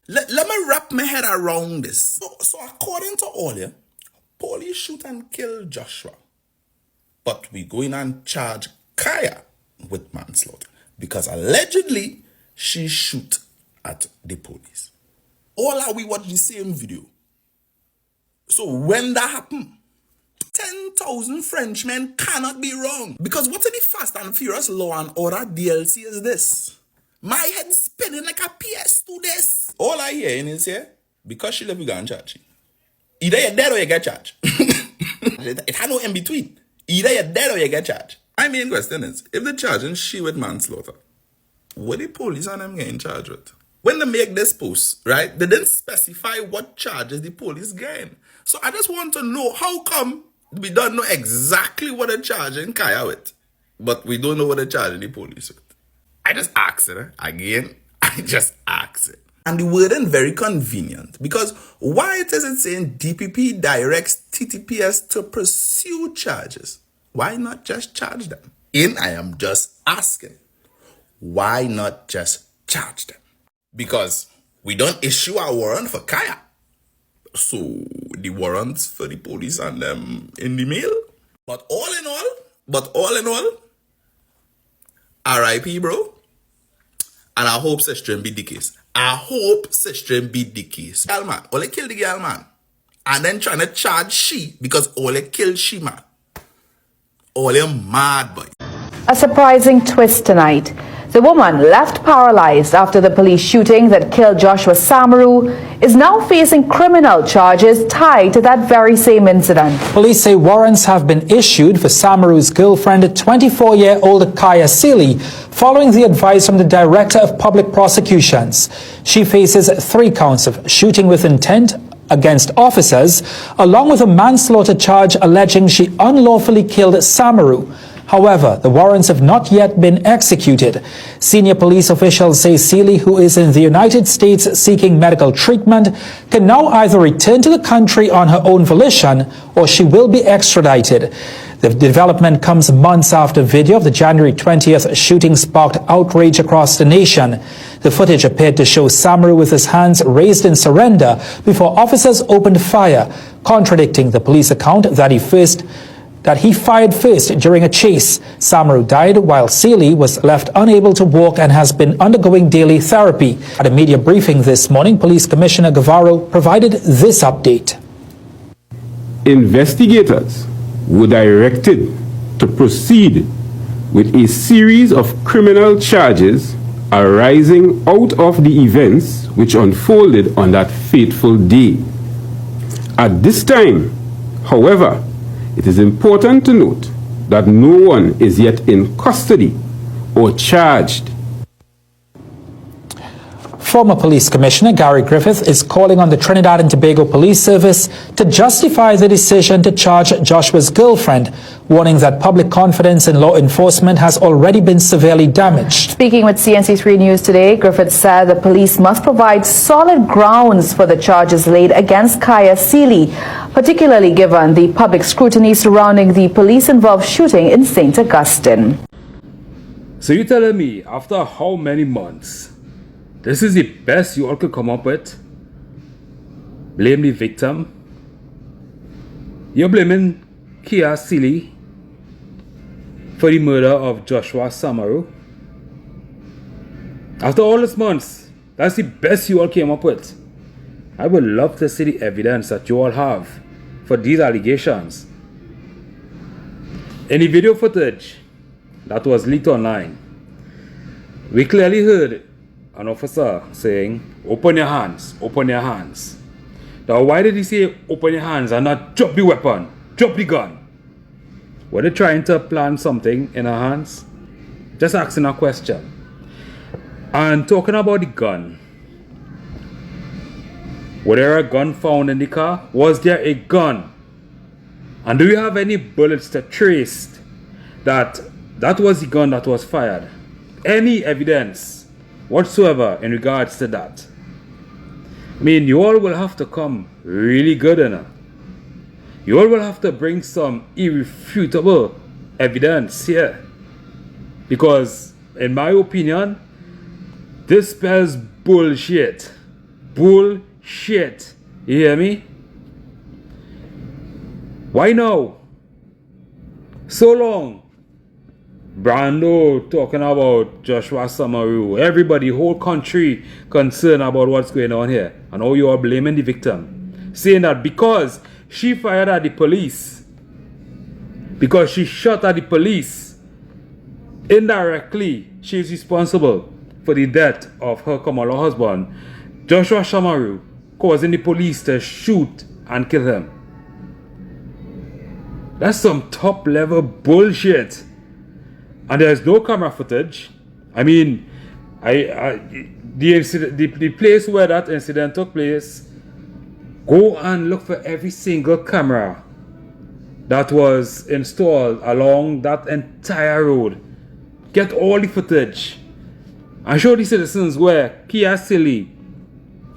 S19: Let me wrap my head around this. So according to all you, police shoot and kill Joshua. But we go in and charge Kaia with manslaughter because allegedly she shoot at the police. All are we watch the same video. So when that happened, 10,000 Frenchmen cannot be wrong. Because what in the Fast and Furious Law and Order DLC is this? My head spinning like a PS2 this. All I hear is here, because she left, we gonna charge you. Either you're dead or you get charged. It had no in between. Either you're dead or you get charged. My main question is, if they're charging she with manslaughter, what the police and them getting charged with? When they make this post, right, they didn't specify what charges the police gain. So I just want to know, how come We don't know exactly what they're charging Kaia with, but we don't know what they're charging the police with. I just ask it, again, I just ask it. And the wording very convenient, because why it isn't saying DPP directs TTPS to pursue charges? Why not just charge them? I am just asking, why not just charge them? Because we don't issue a warrant for Kaia. So the warrants for the police and them in the mail. But all in all, RIP, bro. And I hope Sestrin beat the case. Girl, man. Ole kill the girl, man. And then trying to charge she because Ole killed she, man. Ole mad, boy.
S20: A surprising twist tonight. The woman left paralyzed after the police shooting that killed Joshua Samaru is now facing criminal charges tied to that very same incident.
S21: Police say warrants have been issued for Samaru's girlfriend, 24-year-old Kaia Sealy, following the advice from the Director of Public Prosecutions. She faces 3 counts of shooting with intent against officers, along with a manslaughter charge alleging she unlawfully killed Samaru. However, the warrants have not yet been executed. Senior police officials say Sealy, who is in the United States seeking medical treatment, can now either return to the country on her own volition or she will be extradited. The development comes months after video of the January 20th shooting sparked outrage across the nation. The footage appeared to show Samaru with his hands raised in surrender before officers opened fire, contradicting the police account that he fired first during a chase. Samaru died while Sealy was left unable to walk and has been undergoing daily therapy. At a media briefing this morning, Police Commissioner Guevara provided this update.
S22: Investigators were directed to proceed with a series of criminal charges arising out of the events which unfolded on that fateful day. At this time, however, it is important to note that no one is yet in custody or charged.
S21: Former Police Commissioner Gary Griffith is calling on the Trinidad and Tobago Police Service to justify the decision to charge Joshua's girlfriend, warning that public confidence in law enforcement has already been severely damaged.
S20: Speaking with CNC3 News today, Griffith said the police must provide solid grounds for the charges laid against Kaia Sealy, particularly given the public scrutiny surrounding the police-involved shooting in St. Augustine.
S14: So you're telling me, after how many months, this is the best you all could come up with? Blame the victim? You're blaming Kaia Sealy for the murder of Joshua Samaru? After all these months, that's the best you all came up with? I would love to see the evidence that you all have for these allegations. In the video footage that was leaked online, we clearly heard an officer saying, "Open your hands, open your hands." Now, why did he say open your hands and not drop the weapon, drop the gun? Were they trying to plant something in her hands? Just asking a question. And talking about the gun, was there a gun found in the car? Was there a gun? And do you have any bullets to trace that that was the gun that was fired? Any evidence whatsoever in regards to that? I mean, you all will have to come really good enough. You all will have to bring some irrefutable evidence here. Because, in my opinion, this spells bullshit. Bullshit. You hear me? Why now? So long. Brando talking about Joshua Samaru. Everybody, whole country concerned about what's going on here. And all you are blaming the victim. Saying that because she fired at the police, because she shot at the police, indirectly she is responsible for the death of her common law husband, Joshua Samaru, causing the police to shoot and kill him. That's some top level bullshit. And there's no camera footage. I mean, the place where that incident took place, go and look for every single camera that was installed along that entire road. Get all the footage and show the citizens where Kaia Silly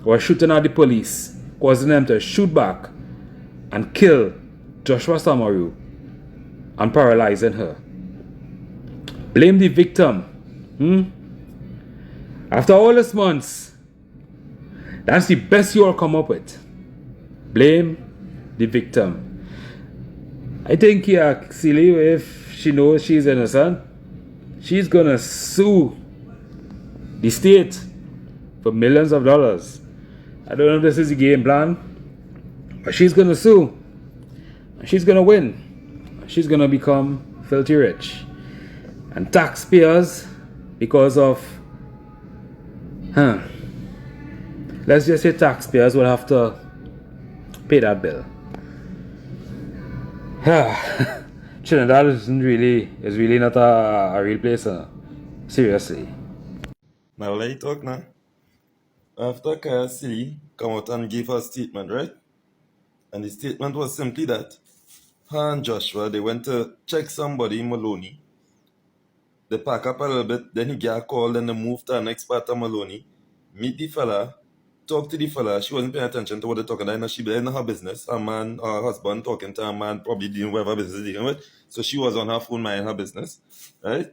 S14: was shooting at the police, causing them to shoot back and kill Joshua Samaru and paralyzing her. Blame the victim. After all these months, that's the best you'll come up with. Blame the victim. I think Kaia Silly, if she knows she's innocent, she's gonna sue the state for millions of dollars. I don't know if this is the game plan, but she's gonna sue. She's gonna win. She's gonna become filthy rich. And taxpayers, because of, let's just say taxpayers will have to pay that bill. Trinidad is really not a real place, seriously.
S1: Now let you talk now. After Kaia Silly come out and give her statement, right? And the statement was simply that her and Joshua, they went to check somebody in Maloney. They pack up a little bit, then he get a call, then they move to the next part of Maloney, meet the fella, talk to the fella. She wasn't paying attention to what they're talking about. She was in her business. Her man, her husband talking to her man, probably dealing with whatever business dealing with. So she was on her phone minding her business, right?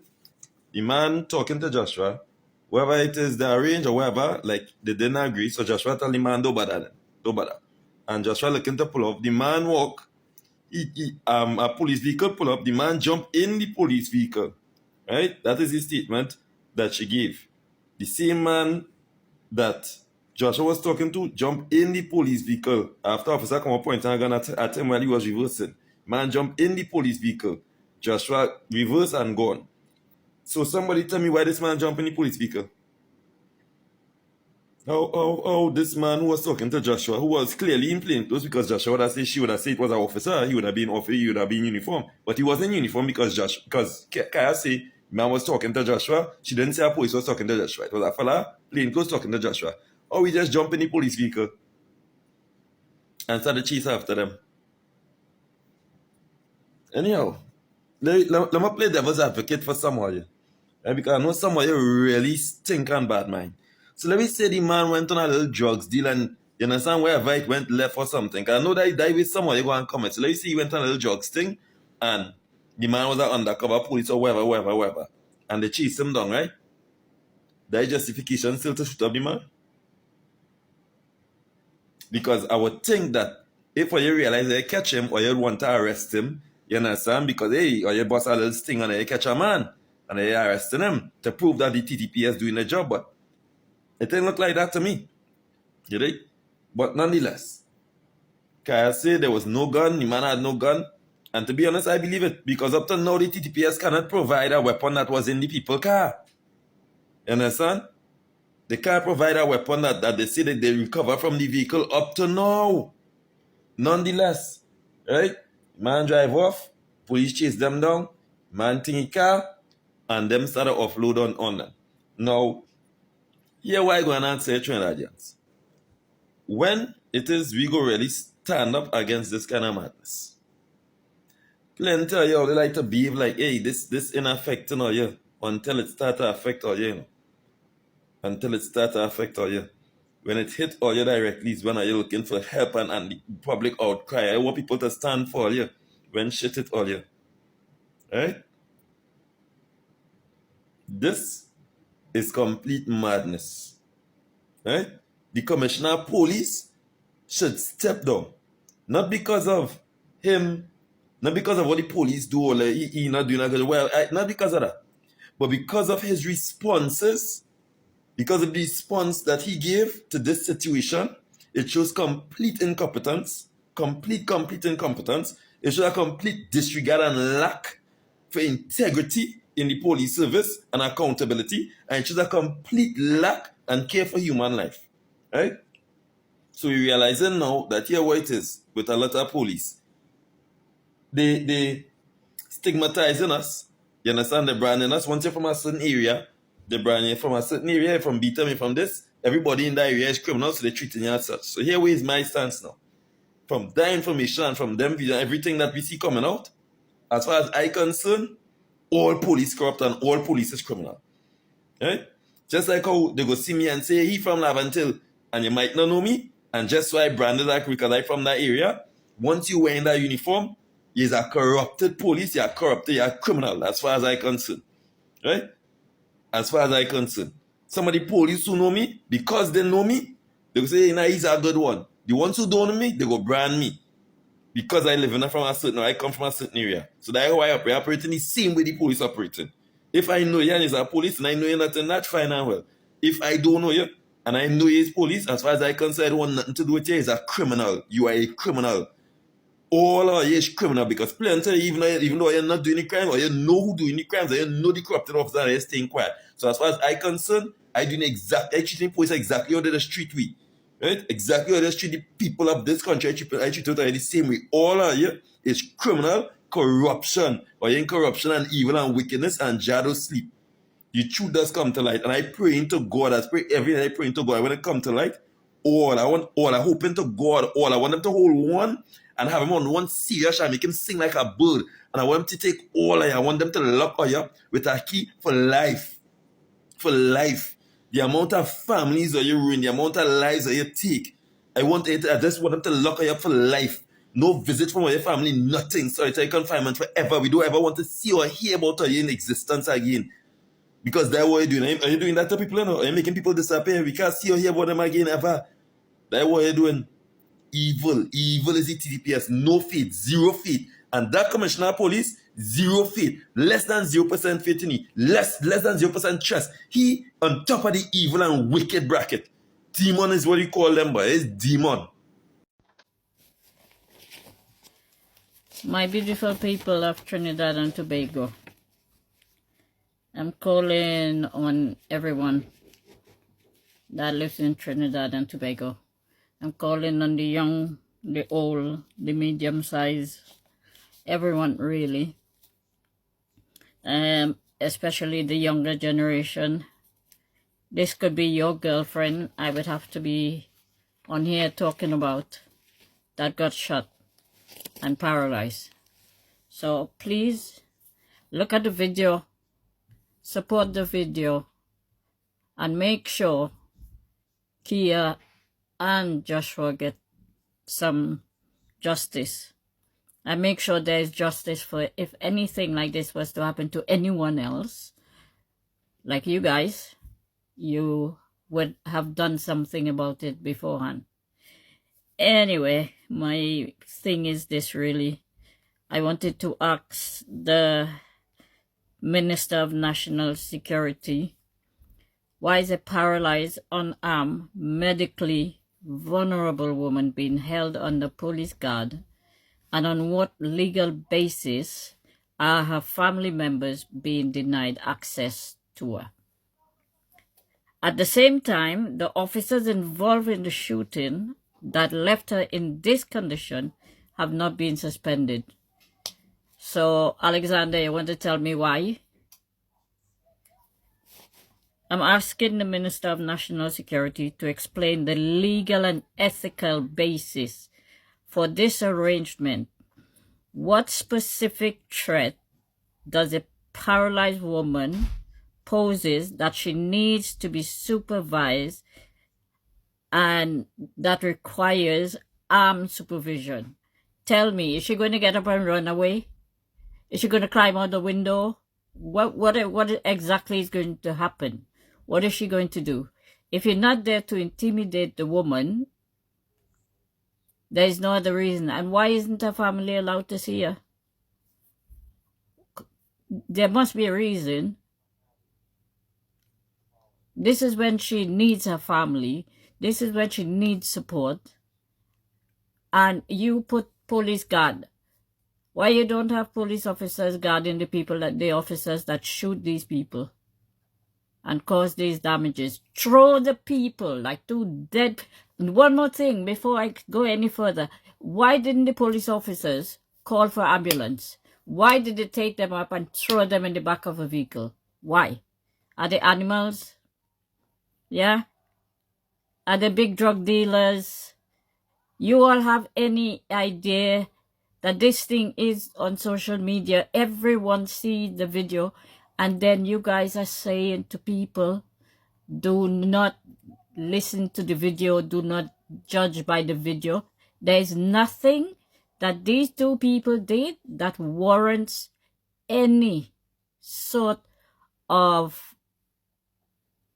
S1: The man talking to Joshua, whether it is the arrange or whatever, like they didn't agree. So Joshua tell the man, don't bother then. Don't bother. And Joshua looking to pull up. The man walk. A police vehicle pull up. The man jump in the police vehicle. Right? That is the statement that she gave. The same man that Joshua was talking to jump in the police vehicle. After officer come up pointing a gun at him while he was reversing. Man jump in the police vehicle. Joshua reverse and gone. So somebody tell me why this man jumped in the police vehicle. How this man who was talking to Joshua, who was clearly in plain clothes, because Joshua would have said she would have said it was an officer, he would have been in uniform. But he wasn't in uniform because Kaia say man was talking to Joshua. She didn't say a police was talking to Joshua. It was a fella plain clothes talking to Joshua. Or we just jump in the police vehicle and start the chase after them. Anyhow, let me play devil's advocate for some of you. Because I know some of you really stink and bad mind. So let me say the man went on a little drugs deal and you understand wherever it went left or something. Because I know that he died with someone you go and comment. So let me say he went on a little drugs thing and the man was an undercover police or whatever. And they chased him down, right? That is justification still to shoot up the man. Because I would think that if you realize that you catch him or you want to arrest him, you understand? Because hey, or you bust a little sting and you catch a man and they arresting him to prove that the TTP is doing the job, but it didn't look like that to me. You know? But nonetheless, Kaia said there was no gun, the man had no gun. And to be honest, I believe it. Because up to now, the TTPS cannot provide a weapon that was in the people's car. You understand? They can't provide a weapon that they say that they recover from the vehicle up to now. Nonetheless, right? Man drive off, police chase them down, man think he car, and them start to offload on them. Now, here why I go and answer Trinidadians. When it is we go really stand up against this kind of madness. Plenty of y'all, they like to behave like, hey, this ain't affecting all you until it start to affect all you, Until it start to affect all you. When it hit all you directly is when you're looking for help and the public outcry. I want people to stand for all you when shit hit all you. Right? This is complete madness. Right? The commissioner of police should step down. Not because of him, not because of what the police do or like he not doing a good well, not because of that. But because of his responses, because of the response that he gave to this situation, it shows complete incompetence. Complete incompetence. It shows a complete disregard and lack for integrity in the police service and accountability. And it shows a complete lack and care for human life. Right? So we're realizing now that here what it is with a lot of police. They stigmatizing us. You understand? They're branding us. Once you're from a certain area, they're branding you from a certain area, from Beatam, from this. Everybody in that area is criminal, so they're treating you as such. So here is my stance now. from that information and from them video, everything that we see coming out, as far as I concern, all police corrupt and all police is criminal. Right? Just like how they go see me and say, he from Lavantil, and you might not know me, and just so I branded that because I from that area, once you wear in that uniform, you're a corrupted police, you're corrupted, you're a criminal, as far as I concern. Right? As far as I concern. Some of the police who know me, because they know me, they go say, nah, he's a good one. The ones who don't know me, they go brand me. Because I live in from a certain, I come from a certain area. So that's how I operate. I operate in the same way the police operating. If I know you and he's a police and I know you're not in that, fine and well. If I don't know you and I know he's police, as far as I concern, I don't want nothing to do with you. He's a criminal. You are a criminal. All of you is criminal because plenty, even though you're not doing any crime or you know who doing the crimes or you know the corrupted officer and you're staying quiet. So as far as I concern, I treat police exactly how they treat we. Right? Exactly how they treat the people of this country. I treat them the same way. All of you is criminal, corruption, or you're in corruption and evil and wickedness and shadow sleep. The truth does come to light. And I pray into God, I pray every day I pray into God. When it come to light, I hope into God, I want them to hold one and have him on one serious and make him sing like a bird. And I want him to take I want them to lock up with a key for life. For life. The amount of families that you ruin, the amount of lives that you take. I just want them to lock you up for life. No visit from your family, nothing. Solitary confinement forever. We don't ever want to see or hear about you in existence again. Because that's what you're doing. Are you doing that to people? Are you making people disappear? We can't see or hear about them again ever. That's what you're doing. Evil. Evil is the TTPS. No faith. Zero faith. And that commissioner of police, zero faith. Less than 0% faith in he. Less than 0% trust. He on top of the evil and wicked bracket. Demon is what you call them, but it's demon.
S2: My beautiful people of Trinidad and Tobago, I'm calling on everyone that lives in Trinidad and Tobago. I'm calling on the young, the old, the medium size, everyone really, especially the younger generation. This could be your girlfriend I would have to be on here talking about that got shot and paralyzed. So please look at the video, support the video, and make sure Kaia and Joshua get some justice. And make sure there is justice for if anything like this was to happen to anyone else, like you guys, you would have done something about it beforehand. Anyway, my thing is this really. I wanted to ask the Minister of National Security, why is a paralyzed, unarmed, medically vulnerable woman being held under police guard, and on what legal basis are her family members being denied access to her? At the same time, the officers involved in the shooting that left her in this condition have not been suspended. So, Alexander, you want to tell me why? I'm asking the Minister of National Security to explain the legal and ethical basis for this arrangement. What specific threat does a paralyzed woman poses that she needs to be supervised and that requires armed supervision? Tell me, is she going to get up and run away? Is she going to climb out the window? What exactly is going to happen? What is she going to do? If you're not there to intimidate the woman, there is no other reason. And why isn't her family allowed to see her? There must be a reason. This is when she needs her family. This is when she needs support. And you put police guard. Why you don't have police officers guarding the officers that shoot these people and cause these damages? Throw the people like two dead. And one more thing before I go any further. Why didn't the police officers call for ambulance? Why did they take them up and throw them in the back of a vehicle? Why? Are they animals? Yeah? Are they big drug dealers? You all have any idea that this thing is on social media? Everyone see the video, and then you guys are saying to people, do not listen to the video, do not judge by the video. There is nothing that these two people did that warrants any sort of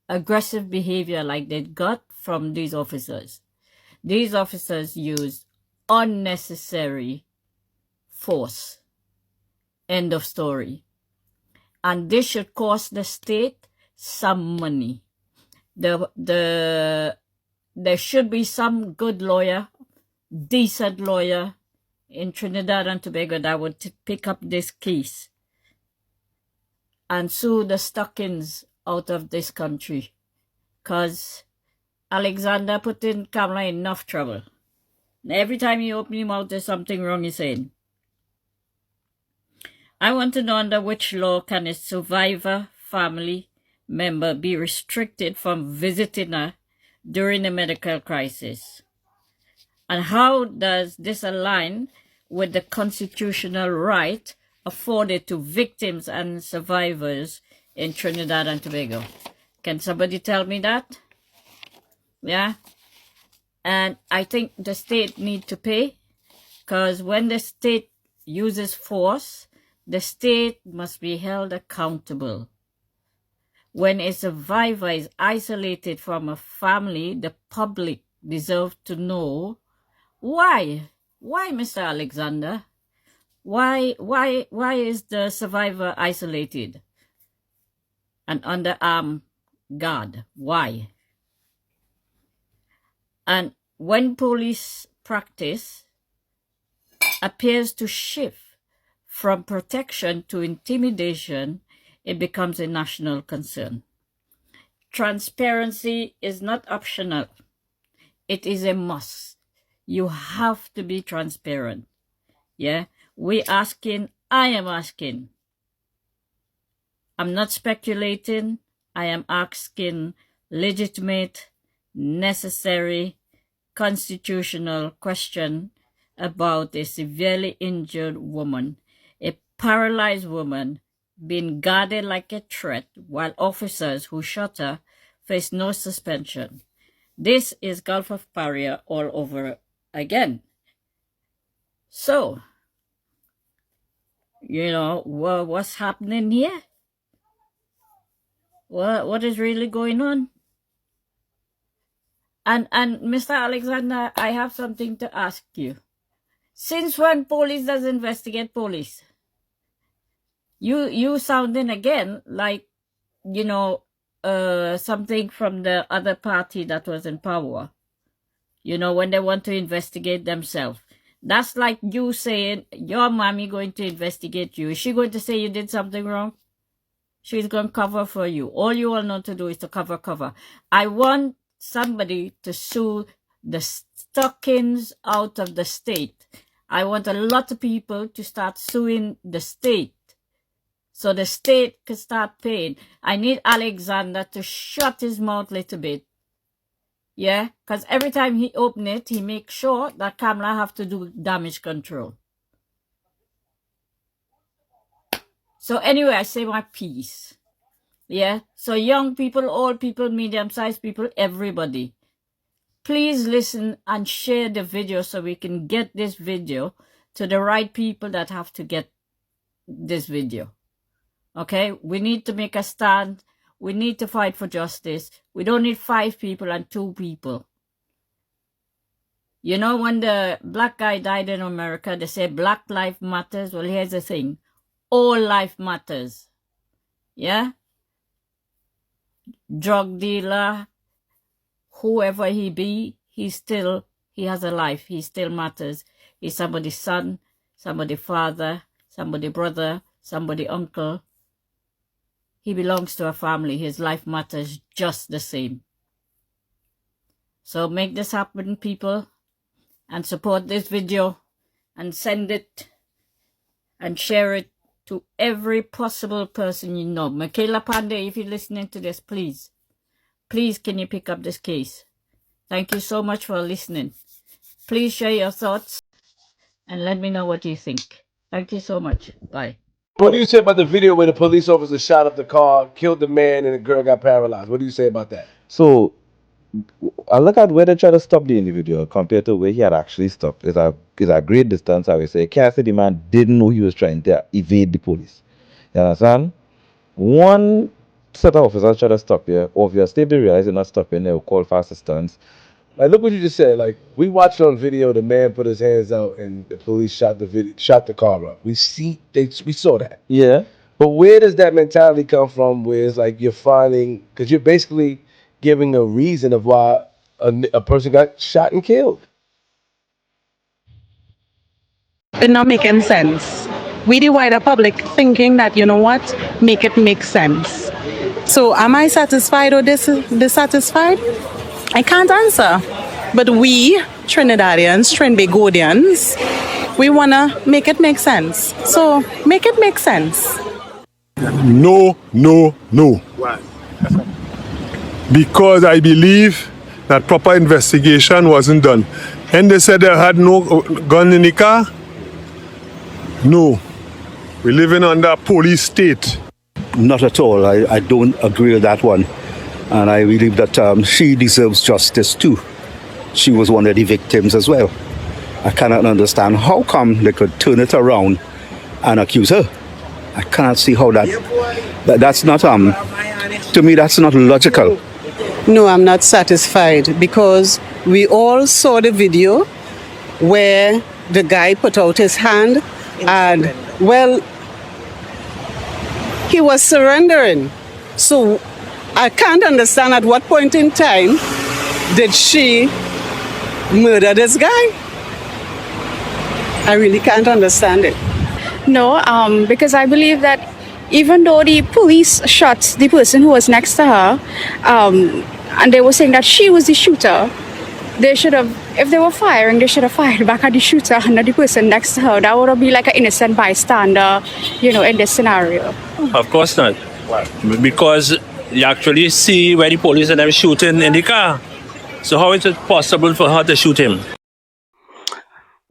S2: aggressive behavior like they got from these officers. These officers used unnecessary force. End of story. And this should cost the state some money. There should be some good lawyer, decent lawyer in Trinidad and Tobago that would pick up this case and sue the stockings out of this country. Because Alexander put in Kamala enough trouble. Every time you open your mouth, there's something wrong he's saying. I want to know under which law can a survivor family member be restricted from visiting her during a medical crisis? And how does this align with the constitutional right afforded to victims and survivors in Trinidad and Tobago? Can somebody tell me that? Yeah? And I think the state need to pay, because when the state uses force, the state must be held accountable. When a survivor is isolated from a family, the public deserves to know why. Why, Mr. Alexander? Why is the survivor isolated and under armed guard? Why? And when police practice appears to shift from protection to intimidation, it becomes a national concern. Transparency is not optional. It is a must. You have to be transparent. Yeah? We're asking, I am asking. I'm not speculating. I am asking legitimate, necessary, constitutional question about a severely injured woman, a paralyzed woman being guarded like a threat while officers who shot her face no suspension. This is Gulf of Paria all over again. So, you know, what's happening here? What is really going on? And Mr. Alexander, I have something to ask you. Since when police does investigate police? You sounding again like, you know, something from the other party that was in power. You know, when they want to investigate themselves. That's like you saying, your mommy going to investigate you. Is she going to say you did something wrong? She's going to cover for you. All you all know to do is to cover. I want somebody to sue the stockings out of the state. I want a lot of people to start suing the state so the state can start paying. I need Alexander to shut his mouth a little bit. Yeah, because every time he open it, he makes sure that Kamala have to do damage control. So anyway, I say my piece. Yeah, so young people, old people, medium-sized people, everybody. Please listen and share the video so we can get this video to the right people that have to get this video. Okay, we need to make a stand. We need to fight for justice. We don't need 5 people and 2 people. You know, when the black guy died in America, they say Black Life Matters. Well, here's the thing. All life matters. Yeah? Drug dealer, whoever he be, he has a life. He still matters. He's somebody's son, somebody's father, somebody's brother, somebody's uncle. He belongs to a family. His life matters just the same. So make this happen, people, and support this video and send it and share it to every possible person you know. Michaela Pandey, if you're listening to this, please can you pick up this case? Thank you so much for listening. Please share your thoughts and let me know what you think. Thank you so much. Bye.
S3: What do you say about the video where the police officer shot up the car, killed the man, and the girl got paralyzed? What do you say about that?
S5: So I look at where they try to stop the individual compared to where he had actually stopped. It's a great distance, I would say. Can't say the man didn't know he was trying to evade the police. You understand? One set of officers try to stop you. Obviously, if they realize they're not stopping, they will call for assistance.
S3: Like, look what you just said. Like, we watched on video the man put his hands out and the police shot the car up. We saw that.
S5: Yeah.
S3: But where does that mentality come from? Where it's like you're finding, because you're basically giving a reason of why a person got shot and killed.
S12: It not making sense. We the wider public thinking that, you know what, make it make sense. So am I satisfied or dissatisfied? I can't answer. But we, Trinidadians, Trinbagodians, we want to make it make sense. So make it make sense.
S18: No, no, no.
S3: Why?
S18: Because I believe that proper investigation wasn't done. And they said they had no gun in the car. No. We're living under a police state.
S23: Not at all. I don't agree with that one. And I believe that she deserves justice too. She was one of the victims as well. I cannot understand how come they could turn it around and accuse her. I cannot see how that's not to me that's not logical.
S12: No, I'm not satisfied because we all saw the video where the guy put out his hand and, well, he was surrendering. So I can't understand at what point in time did she murder this guy? I really can't understand it.
S24: No, because I believe that even though the police shot the person who was next to her, and they were saying that she was the shooter, they should have, if they were firing, they should have fired back at the shooter and not the person next to her. That would be like an innocent bystander, in this scenario.
S25: Of course not. Why? Because you actually see where the police and them shooting in the car. So how is it possible for her to shoot him?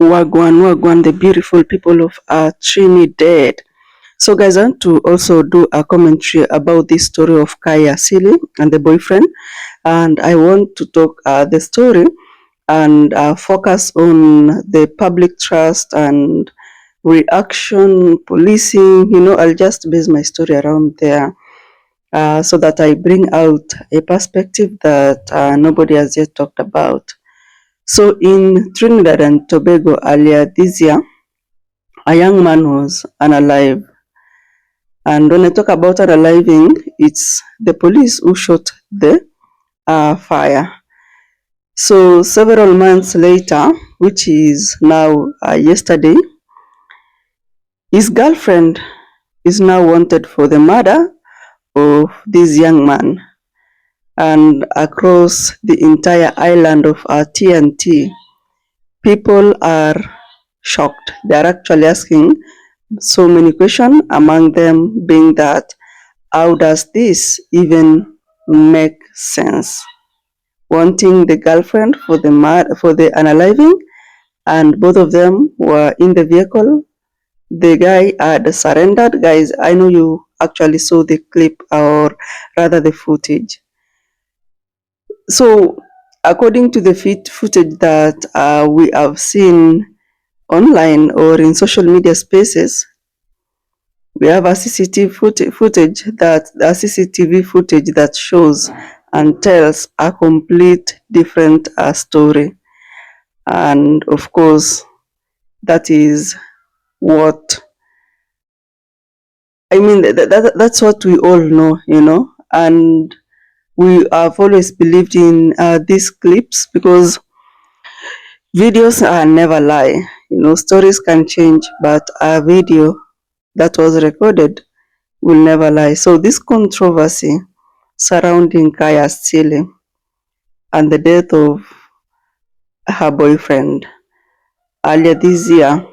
S12: Wagwan, the beautiful people of Trinidad. So guys, I want to also do a commentary about this story of Kaia Silly and the boyfriend. And I want to talk the story and focus on the public trust and reaction, policing. I'll just base my story around there so that I bring out a perspective that nobody has yet talked about. So in Trinidad and Tobago earlier this year, a young man was unalive. And when I talk about unaliving, it's the police who shot the fire. So several months later, which is now yesterday, his girlfriend is now wanted for the murder of this young man. And across the entire island of TNT, people are shocked. They are actually asking so many questions, among them being that, how does this even make sense? Wanting the girlfriend for the unaliving, and both of them were in the vehicle. The guy had surrendered. Guys, I know you actually saw the clip, or rather the footage. So according to the footage that we have seen online or in social media spaces, we have a CCTV footage that shows and tells a complete different story. And of course, that is what I mean. That's what we all know, and we have always believed in these clips because videos never lie. Stories can change, but a video that was recorded will never lie. So this controversy surrounding Kaia Silly and the death of her boyfriend earlier this year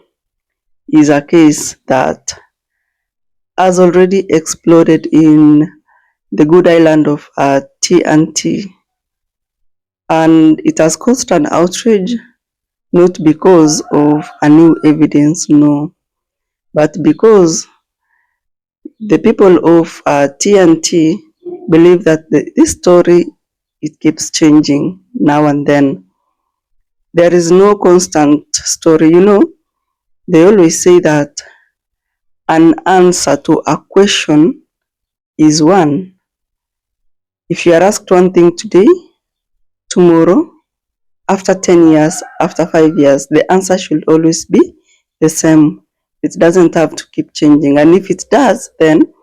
S12: is a case that has already exploded in the good island of TNT, and it has caused an outrage
S6: not because of a new evidence, no, but because the people of TNT believe that this story, it keeps changing now and then. There is no constant story. They always say that an answer to a question is one. If you are asked one thing today, tomorrow, after 10 years, after 5 years, the answer should always be the same. It doesn't have to keep changing. And if it does, then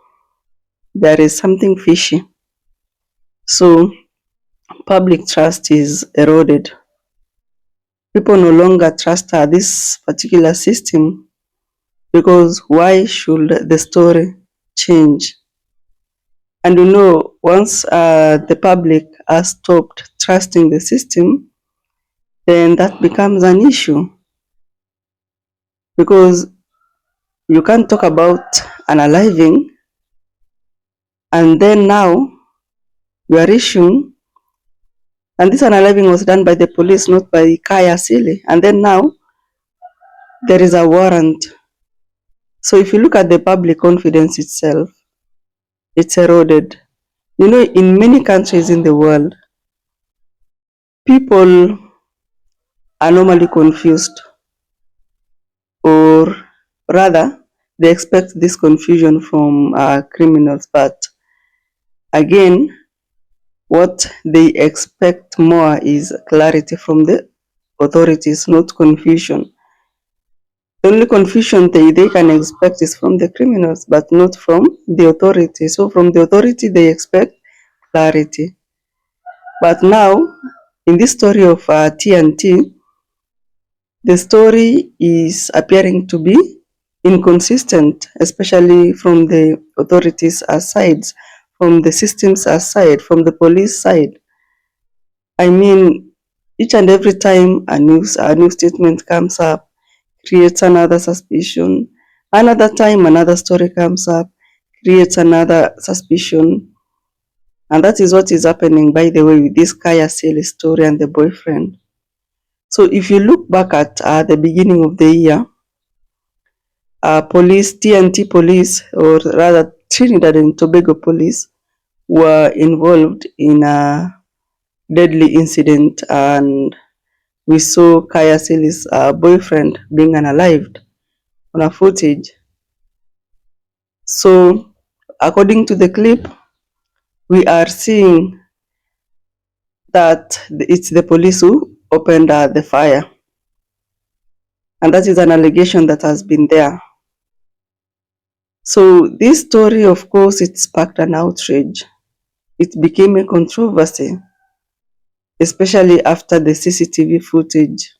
S6: there is something fishy. So public trust is eroded. People no longer trust this particular system, because why should the story change? And once the public has stopped trusting the system, then that becomes an issue, because you can't talk about unaliving and then now you are issuing, and this unaliving was done by the police, not by Kaia Sili, and then now there is a warrant. So if you look at the public confidence itself, it's eroded. In many countries in the world, people are normally confused, or rather, they expect this confusion from criminals. But again, what they expect more is clarity from the authorities, not confusion. The only confusion they can expect is from the criminals, but not from the authority. So from the authority, they expect clarity. But now, in this story of TNT, the story is appearing to be inconsistent, especially from the authorities' sides, from the system's side, from the police side. I mean, each and every time a new statement comes up, creates another suspicion. Another time, another story comes up, creates another suspicion. And that is what is happening, by the way, with this Kaia Sili story and the boyfriend. So if you look back at the beginning of the year, TNT police, or rather Trinidad and Tobago police, were involved in a deadly incident, and we saw Kaia Sili's boyfriend being unalived on a footage. So according to the clip, we are seeing that it's the police who opened the fire. And that is an allegation that has been there. So this story, of course, it sparked an outrage. It became a controversy, especially after the CCTV footage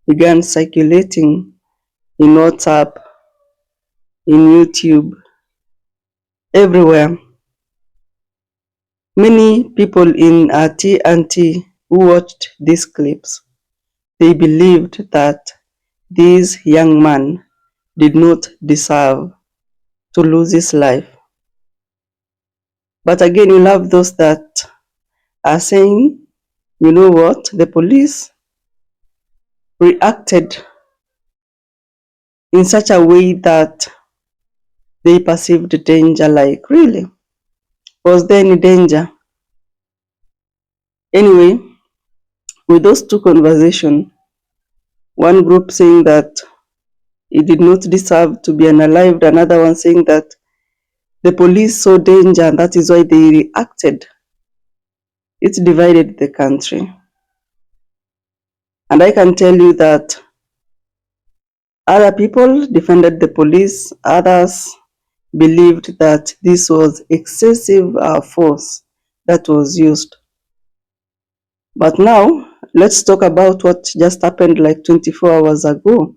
S6: began circulating in WhatsApp, in YouTube, everywhere. Many people in TNT who watched these clips, they believed that this young man did not deserve to lose his life. But again, you have those that are saying, you know what, the police reacted in such a way that they perceived danger. Like, really? Was there any danger? Anyway, with those two conversations, one group saying that he did not deserve to be unalived, another one saying that the police saw danger and that is why they reacted. It divided the country. And I can tell you that other people defended the police, others believed that this was excessive force that was used. But now, let's talk about what just happened like 24 hours ago,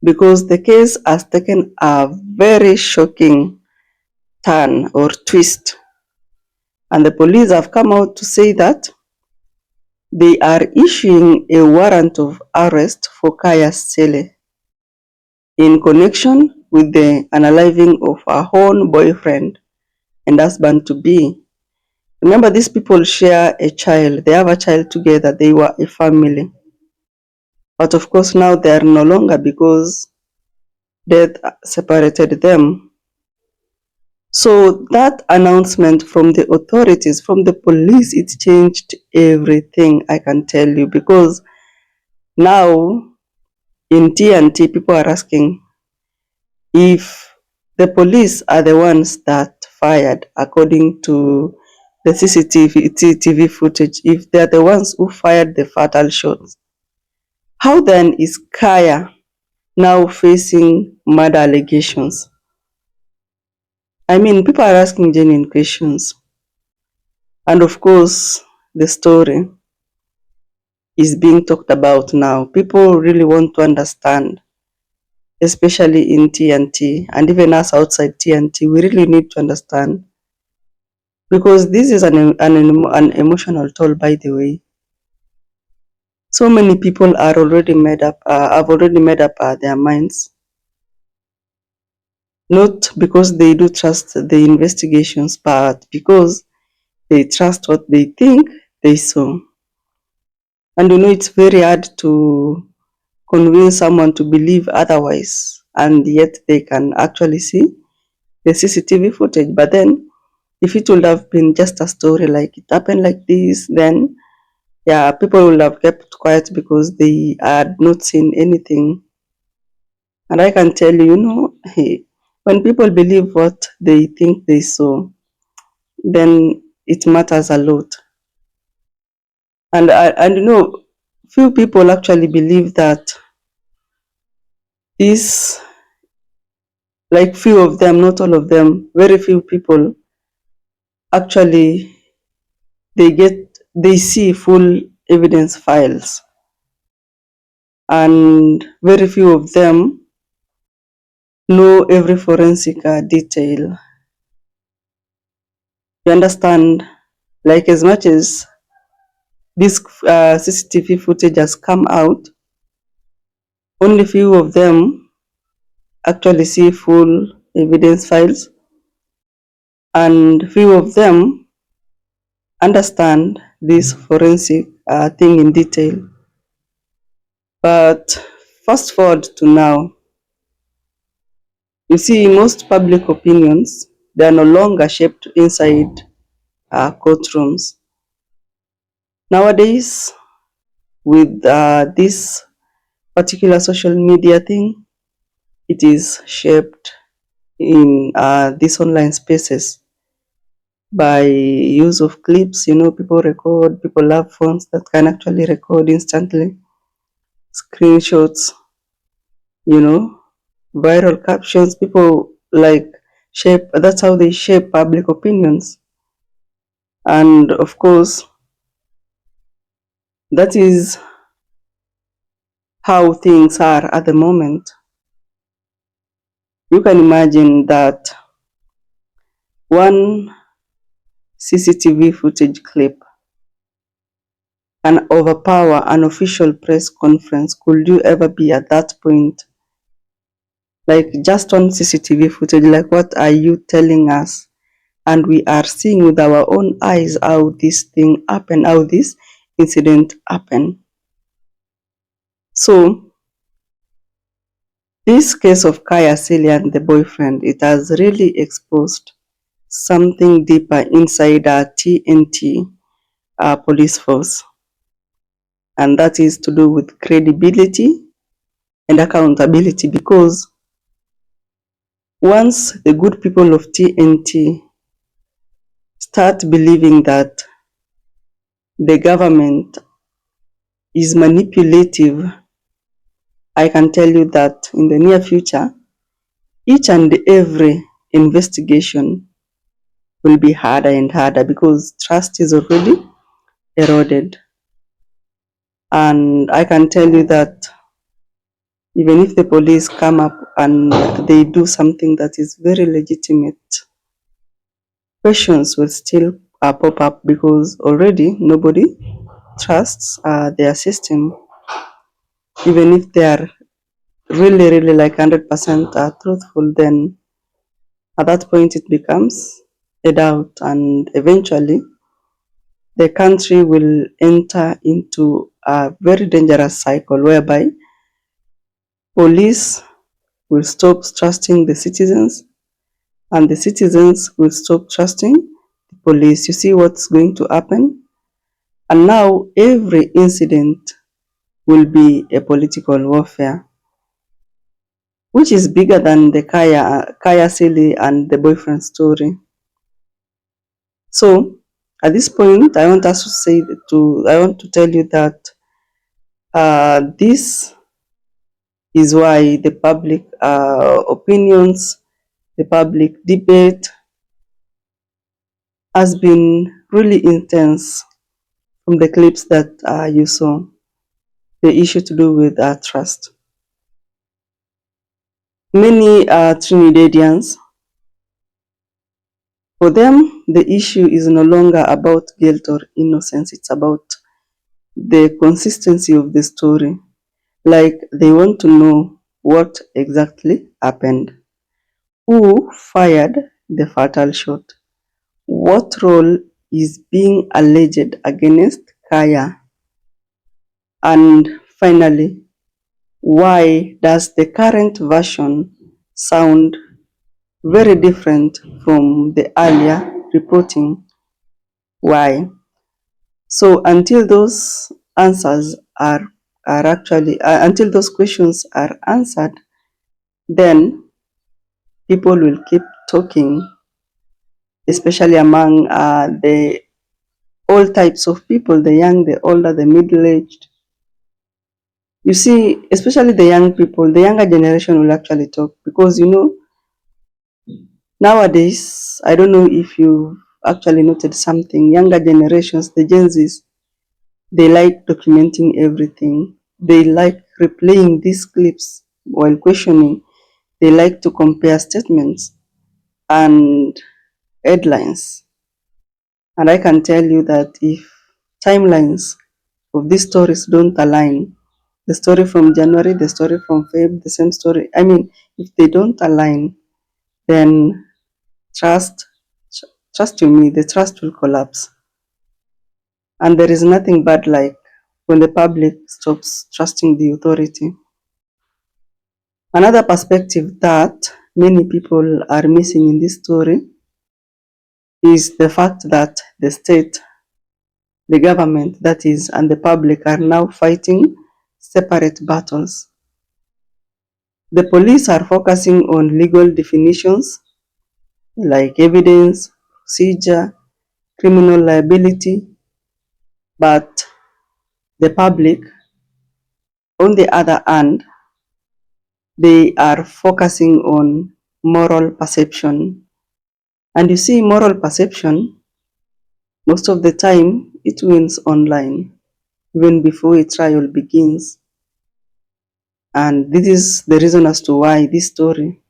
S6: because the case has taken a very shocking turn or twist. And the police have come out to say that they are issuing a warrant of arrest for Kaia Sili in connection with the unaliving of her own boyfriend and husband-to-be. Remember, these people share a child. They have a child together. They were a family. But of course now they are no longer because death separated them. So that announcement from the authorities, from the police, it changed everything, I can tell you, because now in TNT people are asking if the police are the ones that fired according to the CCTV footage, if they are the ones who fired the fatal shots, how then is Kaia now facing murder allegations? I mean, people are asking genuine questions. And of course, the story is being talked about now. People really want to understand, especially in TNT, and even us outside TNT, we really need to understand. Because this is an emotional toll, by the way. So many people are already made up, have already made up their minds. Not because they do trust the investigations, but because they trust what they think they saw. And it's very hard to convince someone to believe otherwise, and yet they can actually see the CCTV footage. But then, if it would have been just a story like it happened like this, then yeah, people would have kept quiet because they had not seen anything. And I can tell you, hey, when people believe what they think they saw, then it matters a lot. And few people actually believe that this, like few of them, not all of them, very few people actually they see full evidence files, and very few of them know every forensic detail. You understand? Like, as much as this CCTV footage has come out, only few of them actually see full evidence files, and few of them understand this forensic thing in detail. But fast forward to now, you see, most public opinions, they are no longer shaped inside courtrooms. Nowadays, with this particular social media thing, it is shaped in these online spaces by use of clips. People record, people have phones that can actually record instantly, screenshots, viral captions. People that's how they shape public opinions. And of course, that is how things are at the moment. You can imagine that one CCTV footage clip can overpower an official press conference. Could you ever be at that point? Like, just on CCTV footage, like, what are you telling us? And we are seeing with our own eyes how this thing happened, how this incident happened. So, this case of Kaia Celia and the boyfriend, it has really exposed something deeper inside our TNT police force. And that is to do with credibility and accountability, because once the good people of TNT start believing that the government is manipulative, I can tell you that in the near future, each and every investigation will be harder and harder, because trust is already eroded. And I can tell you that even if the police come up and they do something that is very legitimate, questions will still pop up, because already nobody trusts their system. Even if they are really like 100% truthful, then at that point it becomes a doubt, and eventually the country will enter into a very dangerous cycle whereby police will stop trusting the citizens and the citizens will stop trusting the police. You see what's going to happen? And now every incident will be a political warfare, which is bigger than the Kaia Silly and the boyfriend story. So at this point, I want to tell you that this is why the public opinions, the public debate has been really intense from the clips that you saw. The issue to do with trust. Many Trinidadians, for them, the issue is no longer about guilt or innocence. It's about the consistency of the story. Like they want to know what exactly happened. Who fired the fatal shot? What role is being alleged against Kaia? And finally, why does the current version sound very different from the earlier reporting? Why? So until those answers until those questions are answered, then people will keep talking, especially among the all types of people, the young, the older, the middle-aged. You see, especially the young people, the younger generation will actually talk because, nowadays, I don't know if you've actually noted something, younger generations, the Gen Zs, they like documenting everything. They like replaying these clips while questioning. They like to compare statements and headlines. And I can tell you that if timelines of these stories don't align, the story from January, the story from Feb, the same story, if they don't align, then trust you me, the trust will collapse. And there is nothing bad like when the public stops trusting the authority. Another perspective that many people are missing in this story is the fact that the state, the government that is, and the public are now fighting separate battles. The police are focusing on legal definitions like evidence, procedure, criminal liability, but the public, on the other hand, they are focusing on moral perception. And you see, moral perception, most of the time, it wins online, even before a trial begins. And this is the reason as to why this story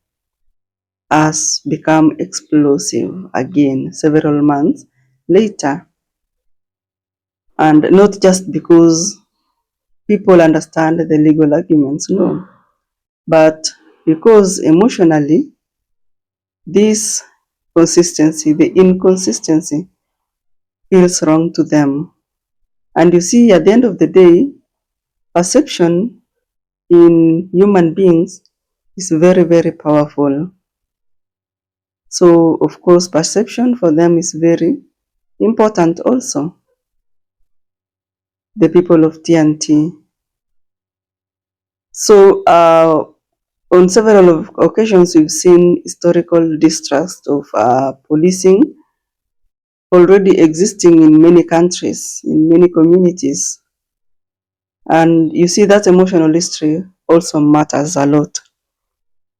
S6: has become explosive again several months later. And not just because people understand the legal arguments, no, but because emotionally, this consistency, the inconsistency, feels wrong to them. And you see, at the end of the day, perception in human beings is very, very powerful. So, of course, perception for them is very important also. The people of TNT. So, on several occasions, we've seen historical distrust of policing already existing in many countries, in many communities. And you see that emotional history also matters a lot.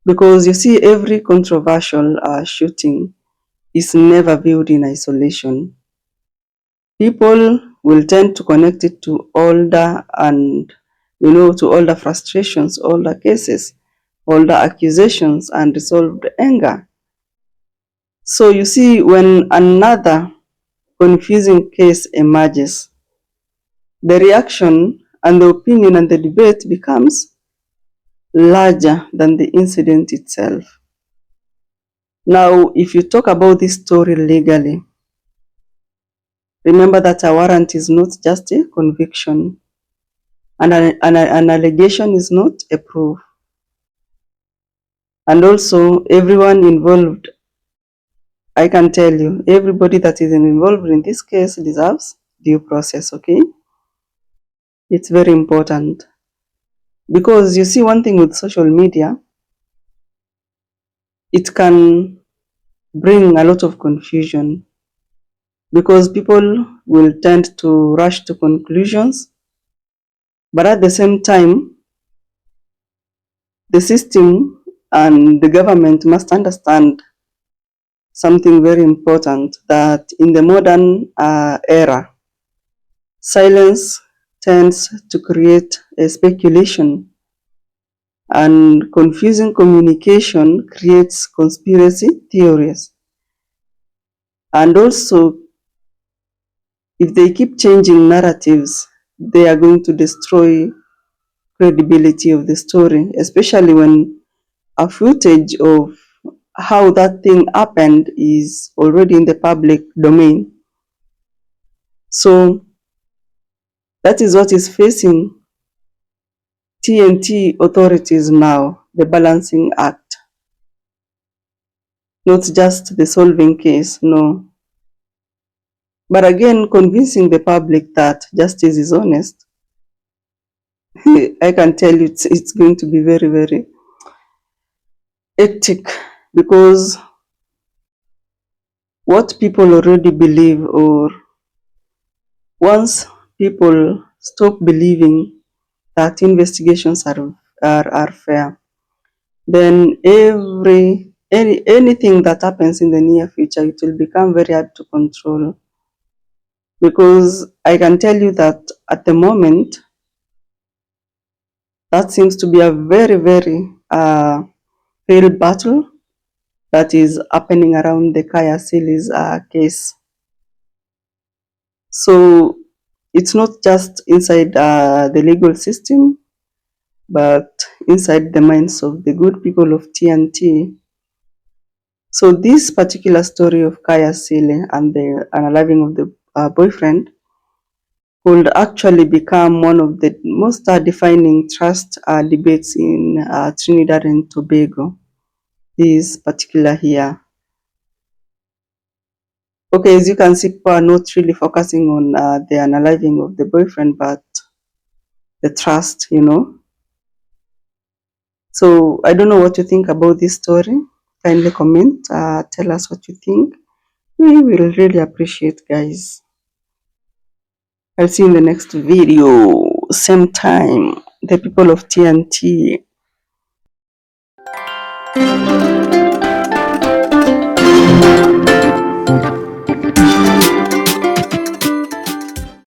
S6: Because you see, every controversial shooting is never viewed in isolation. People will tend to connect it to older and, to older frustrations, older cases, older accusations, and resolved anger. So you see, when another confusing case emerges, the reaction and the opinion and the debate becomes larger than the incident itself. Now, if you talk about this story legally, remember that a warrant is not just a conviction. and an allegation is not a proof. And also, everyone involved, I can tell you, everybody that is involved in this case deserves due process, okay? It's very important. Because you see, one thing with social media, it can bring a lot of confusion because people will tend to rush to conclusions, but at the same time, the system and the government must understand something very important, that in the modern era, silence tends to create a speculation, and confusing communication creates conspiracy theories. And also, if they keep changing narratives, they are going to destroy credibility of the story, especially when a footage of how that thing happened is already in the public domain. So that is what is facing TNT authorities now, the balancing act. Not just the solving case, no. But again, convincing the public that justice is honest, I can tell you it's going to be very, very hectic, because what people already believe, or once people stop believing that investigations are fair, then anything that happens in the near future, it will become very hard to control. Because I can tell you that at the moment, that seems to be a very, very real battle that is happening around the Kaia Sili's case. So it's not just inside the legal system, but inside the minds of the good people of TNT. So this particular story of Kaia Sili and the unaliving of the boyfriend could actually become one of the most defining trust debates in Trinidad and Tobago. This particular here. Okay, as you can see, people are not really focusing on the unaliving of the boyfriend, but the trust, you know. So I don't know what you think about this story. Kindly comment, tell us what you think. We will really appreciate, guys. I'll see you in the next video, same time. The people of TNT.